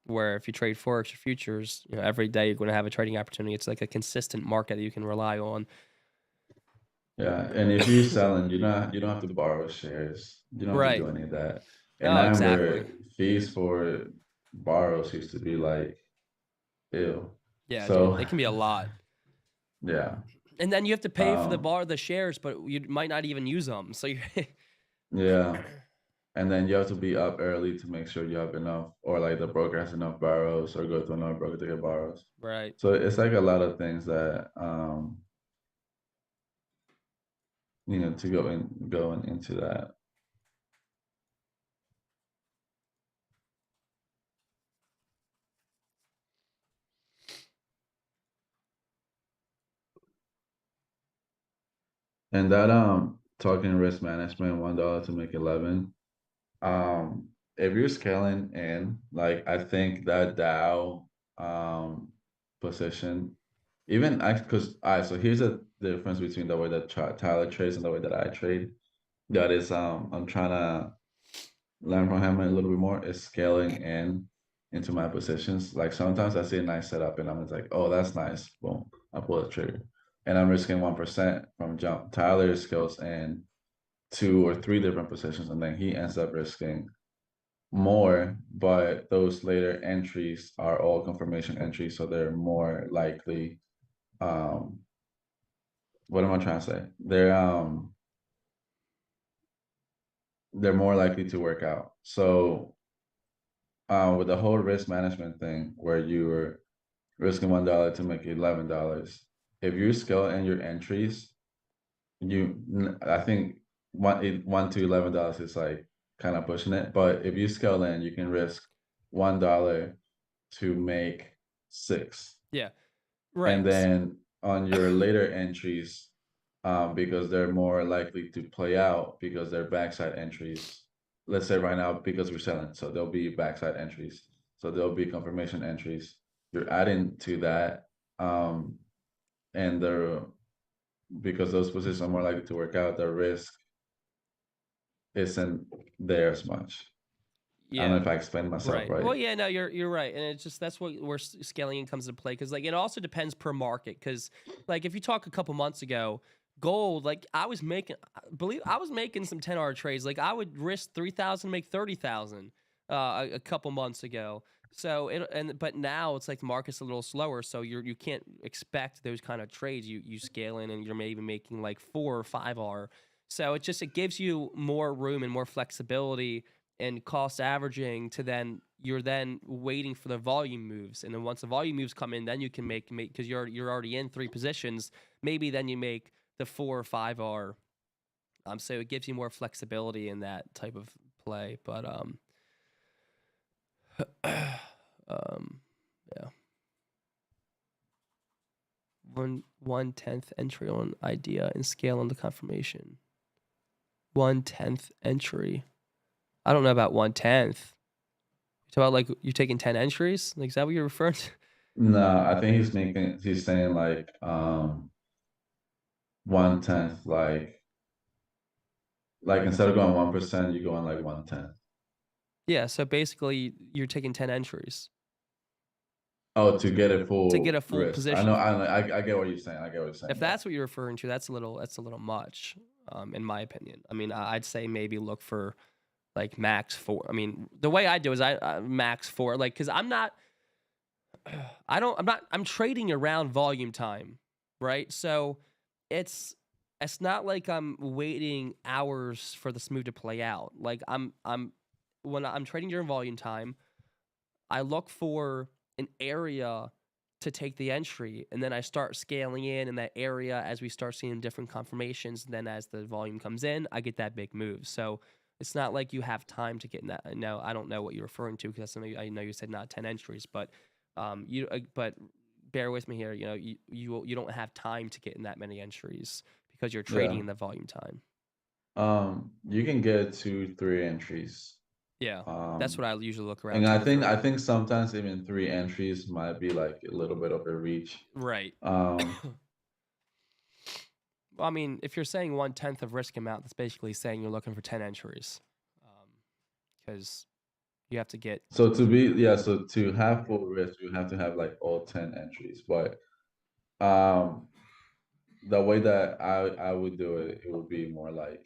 Where if you trade Forex or futures, every day you're going to have a trading opportunity. It's like a consistent market that you can rely on. Yeah, and if you're selling, you don't have to borrow shares. You don't have to Right. do any of that. And Oh, I exactly. remember fees for borrows used to be like, ew. Yeah, dude, So it can be a lot. yeah. And then you have to pay for the shares, but you might not even use them. So you Yeah. And then you have to be up early to make sure you have enough, or like the broker has enough borrows, or go to another broker to get borrows. right. So it's like a lot of things that to going into that. And that talking risk management, $1 to make 11. If you're scaling in, like I think that Dow position, even I because so here's the difference between the way that Tyler trades and the way that I trade. That is I'm trying to learn from him a little bit more, is scaling in into my positions. Like sometimes I see a nice setup and I'm just like, oh, that's nice. Boom, I pull the trigger. And I'm risking 1% from jump. Tyler scales in 2 or 3 different positions, and then he ends up risking more, but those later entries are all confirmation entries, so they're more likely. What am I trying to say? They're more likely to work out. So with the whole risk management thing, where you were risking $1 to make $11, if you scale in your entries, I think one to $11 is like kind of pushing it. But if you scale in, you can risk $1 to make 6. Yeah. Right. And then on your later entries, because they're more likely to play out because they're backside entries. Let's say right now, because we're selling, so there'll be backside entries. So there'll be confirmation entries. You're adding to that, and because those positions are more likely to work out, the risk isn't there as much. I don't know Yeah. if I explained myself Right. Well, right. yeah, no, you're right, and it's just that's where scaling in comes into play, because like it also depends per market. Because like if you talk a couple months ago, gold, like I was making some 10-hour trades. Like I would risk 3,000 to make 30,000 a couple months ago. So but now it's like the market's a little slower, so you can't expect those kind of trades. You scale in and you're maybe making like 4 or 5 hour. So it gives you more room and more flexibility and cost averaging to you're then waiting for the volume moves, and then once the volume moves come in, then you can make because you're already in 3 positions. Maybe then you make the 4 or 5 hour. So it gives you more flexibility in that type of play. But yeah, 1/10th entry on idea and scale on the confirmation. 1/10th entry. I don't know about 1/10th. You talk about like you're taking 10 entries? Like, is that what you're referring to? No, I think he's saying like 1/10, like instead of going 1%, you're going like 1/10. Yeah, so basically you're taking 10 entries Oh, to get a to get a full full risk. position. I get what you're saying. I get what you're saying. If that's what you're referring to, that's a little much, in my opinion. I mean, I'd say maybe look for like max 4. I mean, the way I do is I max 4, like, because I'm not. I'm trading around volume time, right? So it's it's not like I'm waiting hours for this move to play out. Like I'm when I'm trading during volume time, I look for an area to take the entry, and then I start scaling in that area as we start seeing different confirmations. And then as the volume comes in, I get that big move. So it's not like you have time to get in that. No, I don't know what you're referring to because I know you said not 10 entries, but but bear with me here. You know, you don't have time to get in that many entries because you're trading Yeah. in the volume time. You can get 2, 3 entries. Yeah, that's Um, what I usually look around and two I to think three. I think sometimes even 3 entries might be like a little bit of a reach. Right. Um, Well, I mean, if you're saying 1/10 of risk amount, that's basically saying you're looking for 10 entries, because you have to get. so to be yeah, so to have full risk, you have to have like all 10 entries. But um, the way that I would do it, it would be more like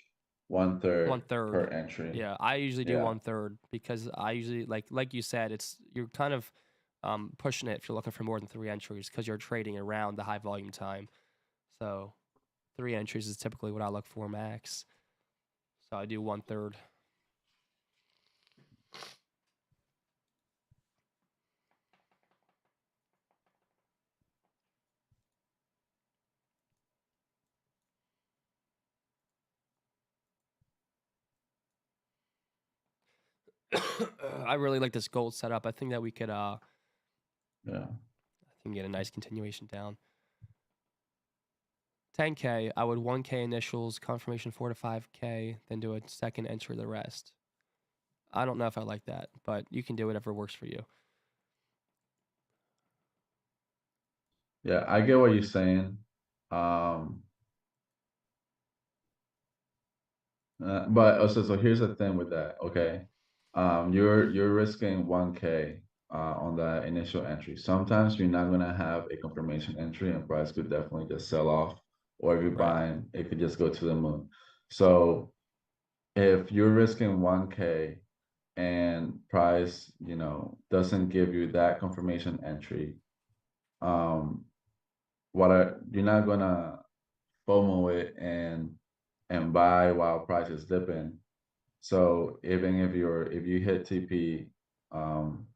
one One third per third. entry. Yeah, I usually do Yeah. 1/3 because I usually like you said, it's you're kind of pushing it if you're looking for more than 3 entries because you're trading around the high volume time. So 3 entries is typically what I look for max. So I do 1/3. I really like this gold setup. I think that we could Yeah. I think get a nice continuation down. 10K, I would 1K initials, confirmation 4 to 5K, then do a second entry the rest. I don't know if I like that, but you can do whatever works for you. Yeah, I get what you're saying. Um, but also, so here's the thing with that, okay? You're risking 1K on that initial entry. Sometimes you're not gonna have a confirmation entry, and price could definitely just sell off, or if you're Right. buying, it could just go to the moon. So if you're risking 1K and price, doesn't give you that confirmation entry, um, you're not gonna FOMO it and buy while price is dipping. So even if you hit TP, um,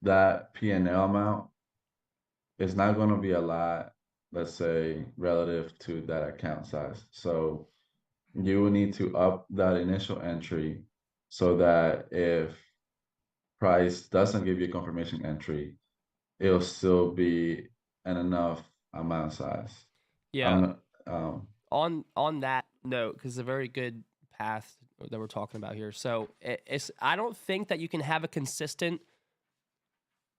that P&L amount is not going to be a lot, let's say, relative to that account size. So you will need to up that initial entry so that if price doesn't give you a confirmation entry, it'll still be an enough amount size. I Yeah. don't know. On that note, because it's a very good path that we're talking about here. So it's I don't think that you can have a consistent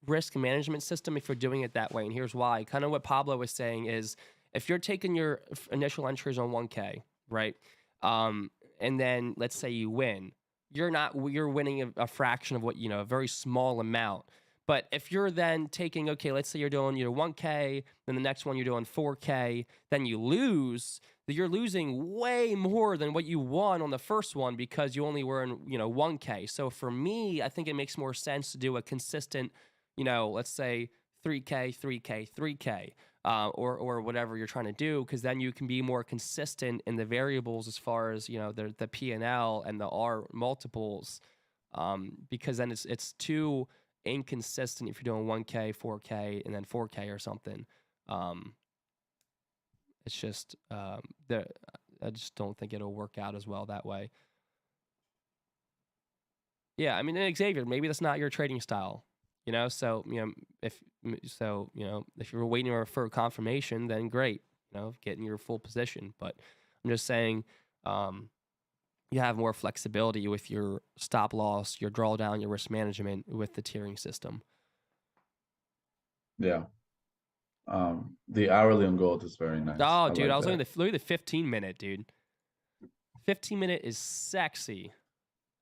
risk management system if you're doing it that way. And here's why. Kind of what Pablo was saying is if you're taking your initial entries on 1K, right? And then let's say you win, you're winning a fraction of what, a very small amount. But if you're then taking, okay, let's say you're doing 1K, then the next one you're doing 4K, then you lose, you're losing way more than what you won on the first one because you only were in, 1K. So for me, I think it makes more sense to do a consistent, let's say 3K, 3K, 3K, or whatever you're trying to do, because then you can be more consistent in the variables as far as the P&L and the R multiples, because then it's too inconsistent if you're doing 1K, 4K, and then 4K or something. Um, it's just I just don't think it'll work out as well that way. Yeah, I mean, and Xavier, maybe that's not your trading style, So if you're waiting for a confirmation, then great, get in your full position. But I'm just saying, you have more flexibility with your stop loss, your drawdown, your risk management with the tiering system. Yeah. The hourly on gold is very nice. Oh, I dude, I like was looking that. at the 15-minute, dude. 15-minute is sexy.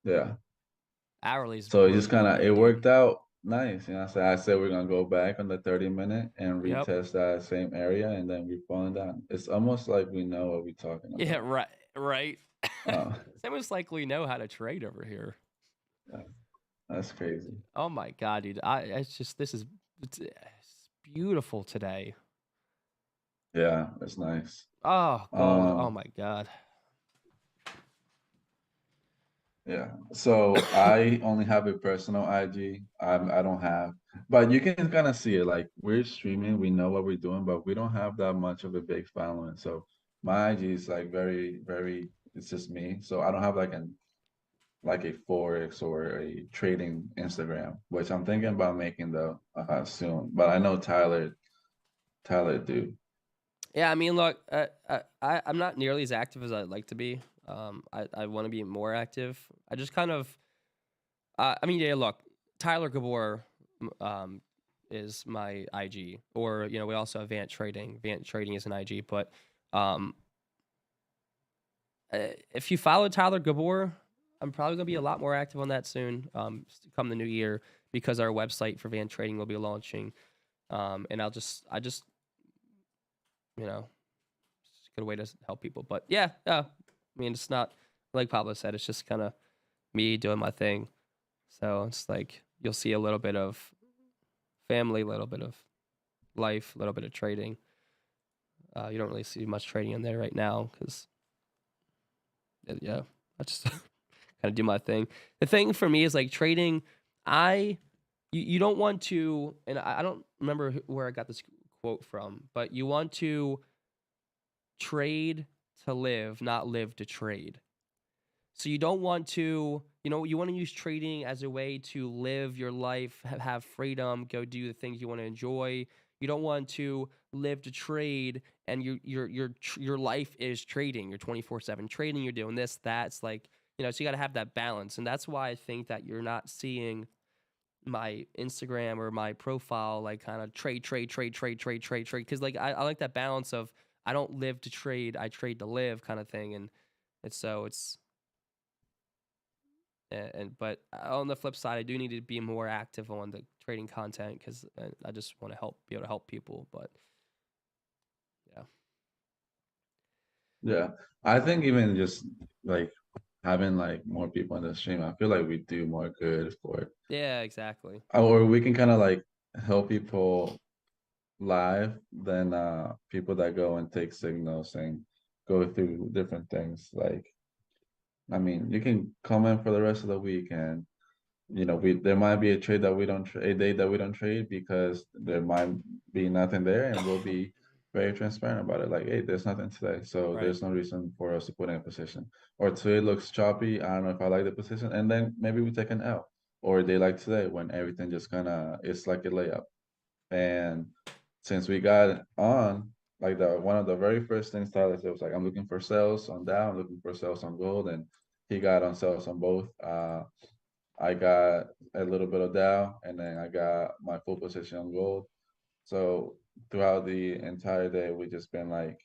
Yeah. Hourly is So it just really kind of it good, dude. worked out nice. I said we're gonna go back on the 30 minute and Yep. retest that same area, and then we're falling down. It's almost like we know what we're talking Yeah, about. right. Right. Uh, It's almost like we know how to trade over here. yeah, that's crazy. Oh my god, dude! It's just this is It's beautiful today. Yeah, it's nice. Oh, gold. Oh my God. Yeah. So I only have a personal IG. I don't have, but you can kind of see it. Like we're streaming, we know what we're doing, but we don't have that much of a big following. So my IG is like very, very. It's just me. So I don't have like a Forex or a trading Instagram, which I'm thinking about making though soon. But I know Tyler do. Yeah, I mean, look, I'm not nearly as active as I'd like to be. I want to be more active. I just kind of, I mean, yeah, look, Tyler Gabor, is my IG, or we also have Vant Trading. Vant Trading is an IG, but um, if you follow Tyler Gabor, I'm probably gonna be a lot more active on that soon. Come the new year, because our website for Vant Trading will be launching. And I just, you know, it's a good way to help people. But yeah, I mean, it's not like Pablo said. It's just kind of me doing my thing. So it's like you'll see a little bit of family, a little bit of life, a little bit of trading. You don't really see much trading in there right now because, yeah, I just kind of do my thing. The thing for me is like trading. You don't want to, and I don't remember where I got this quote from, but you want to trade to live, not live to trade. So you don't want to, you want to use trading as a way to live your life, have freedom, go do the things you want to enjoy. You don't want to live to trade, and your life is trading. You're 24/7 trading. You're doing this, that's like, so you got to have that balance, and that's why I think that you're not seeing my Instagram or my profile like kind of trade, because like I like that balance of I don't live to trade, I trade to live kind of thing, and it's and but on the flip side, I do need to be more active on the trading content because I just want to be able to help people. But yeah, Yeah, I think even just like having like more people in the stream, I feel like we do more good for it. yeah, exactly. Or we can kind of like help people live than people that go and take signals and go through different things. Like, I mean, you can come in for the rest of the week and we there might be a trade that we don't trade, a day that we don't trade because there might be nothing there, and we'll be very transparent about it. Like, hey, there's nothing today, so Right, there's no reason for us to put in a position. Or today looks choppy. I don't know if I like the position, and then maybe we take an L. Or a day like today when everything just kind of it's like a layup. And since we got on, like the one of the very first things Tyler said was like, I'm looking for sales on Dow, I'm looking for sales on gold, and he got on sales on both. I got a little bit of Dow, and then I got my full position on gold. So throughout the entire day, we just been like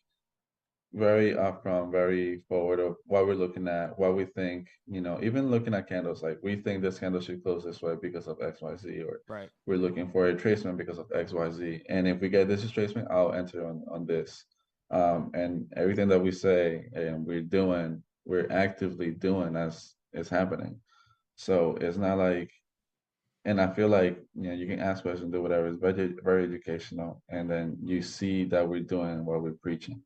very upfront, very forward of what we're looking at, what we think, even looking at candles, like we think this candle should close this way because of XYZ, or right, we're looking for a retracement because of XYZ. And if we get this retracement, I'll enter on this. And everything that we say and we're actively doing as is happening. So it's not like, and I feel like you can ask questions, do whatever. It's very very educational, and then you see that we're doing what we're preaching.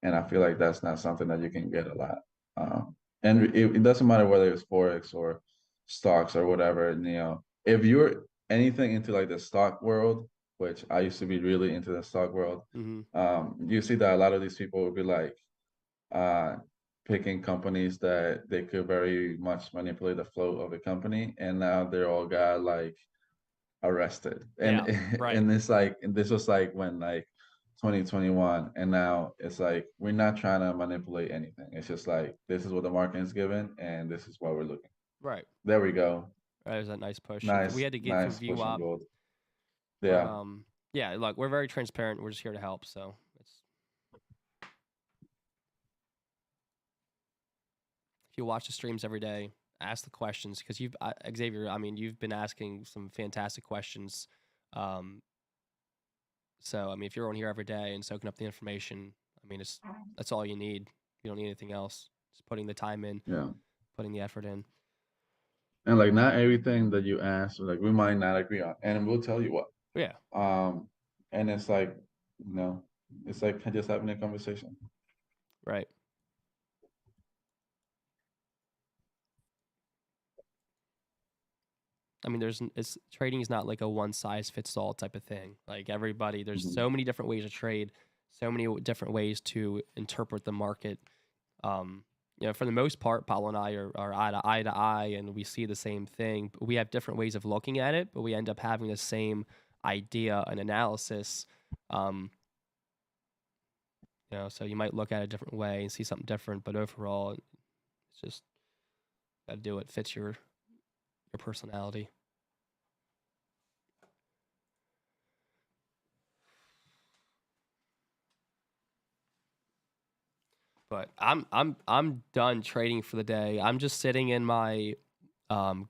And I feel like that's not something that you can get a lot. And it doesn't matter whether it's Forex or stocks or whatever. If you're anything into like the stock world, which I used to be really into the stock world, mm-hmm. you see that a lot of these people will be like uh, picking companies that they could very much manipulate the flow of a company, and now they're all got like arrested. And Yeah, right, and it's like, and this was like when like 2021, and now it's like we're not trying to manipulate anything. It's just like this is what the market is given, and this is what we're looking. right. There we go. There's that nice push. We Nice, had to get through nice view pushing op, gold. but Yeah, yeah, look, we're very transparent. We're just here to help. So it's if you watch the streams every day, ask the questions because Xavier. I mean, you've been asking some fantastic questions. Um, so I mean, if you're on here every day and soaking up the information, I mean, that's all you need. You don't need anything else. Just putting the time in, yeah. putting the effort in. And like not everything that you ask, like we might not agree on, and we'll tell you what. Yeah. And it's like, you know, it's like just having a conversation. Right. I mean, it's trading is not like a one size fits all type of thing. Like everybody, there's Mhm. so many different ways to trade, so many different ways to interpret the market. Um, for the most part, Paulo and I are eye to eye, and we see the same thing. But we have different ways of looking at it, but we end up having the same idea and analysis. Um, so you might look at it a different way and see something different, but overall, it's just got to do what fits your personality. But I'm done trading for the day. I'm just sitting in my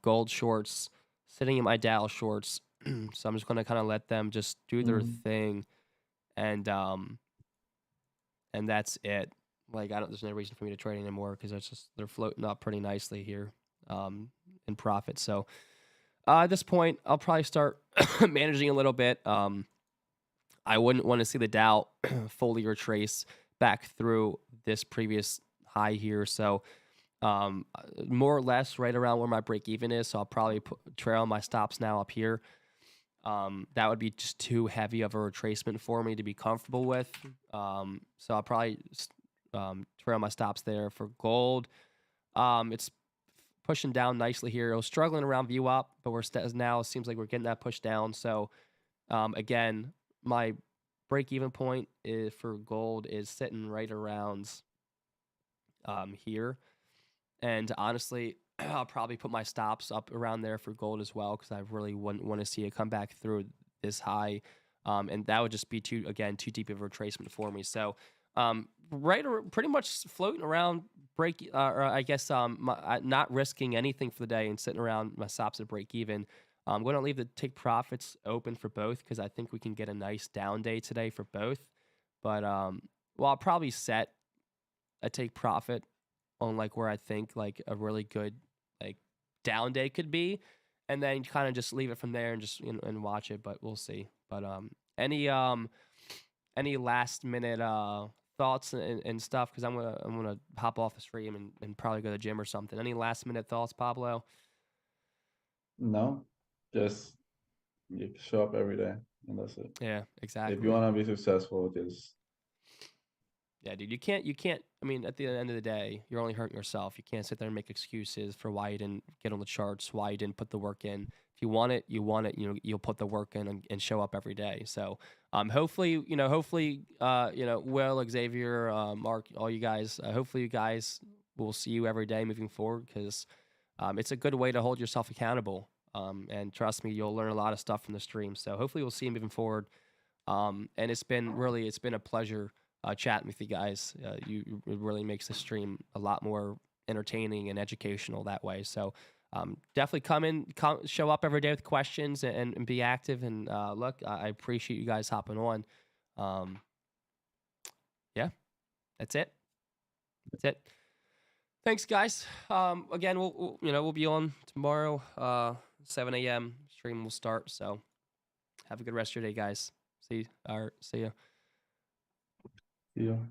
gold shorts, sitting in my Dow shorts. So I'm just gonna kind of let them just do their Mhm. thing, and that's it. Like I don't, there's no reason for me to trade anymore because they're floating up pretty nicely here, in profit. So at this point, I'll probably start managing a little bit. I wouldn't want to see the Dow fully retrace back through this previous high here. So more or less right around where my break even is. So I'll probably trail my stops now up here. That would be just too heavy of a retracement for me to be comfortable with. So I'll probably trail my stops there for gold. It's pushing down nicely here. It was struggling around view up, but now it seems like we're getting that push down. So again, my break even point for gold is sitting right around here. And honestly, I'll probably put my stops up around there for gold as well because I really wouldn't want to see it come back through this high. And that would just be too deep of a retracement for me. So, pretty much floating around break, or I guess not risking anything for the day and sitting around my stops at break even. I'm going to leave the take profits open for both because I think we can get a nice down day today for both. But well, I'll probably set a take profit on like where I think like a really good like down day could be, and then kind of just leave it from there and just and watch it. But we'll see. But any any last minute thoughts and stuff because I'm gonna hop off the stream and probably go to the gym or something. Any last minute thoughts, Pablo? No, just you show up every day, and that's it. Yeah, If you exactly. want to be successful, just Yeah, dude, you can't. I mean, at the end of the day, you're only hurting yourself. You can't sit there and make excuses for why you didn't get on the charts, why you didn't put the work in. If you want it, you want it. You'll put the work in and show up every day. So, hopefully, Will, Xavier, Mark, all you guys, hopefully, you guys will see you every day moving forward because it's a good way to hold yourself accountable. And trust me, you'll learn a lot of stuff from the stream. So, hopefully, we'll see you moving forward. And it's been a pleasure chatting with you guys. It really makes the stream a lot more entertaining and educational that way. So definitely show up every day with questions and be active. And look, I appreciate you guys hopping on. Um, yeah, that's it. That's it. Thanks, guys. Again, we'll be on tomorrow, 7 a.m. Stream will start. So have a good rest of your day, guys. See you.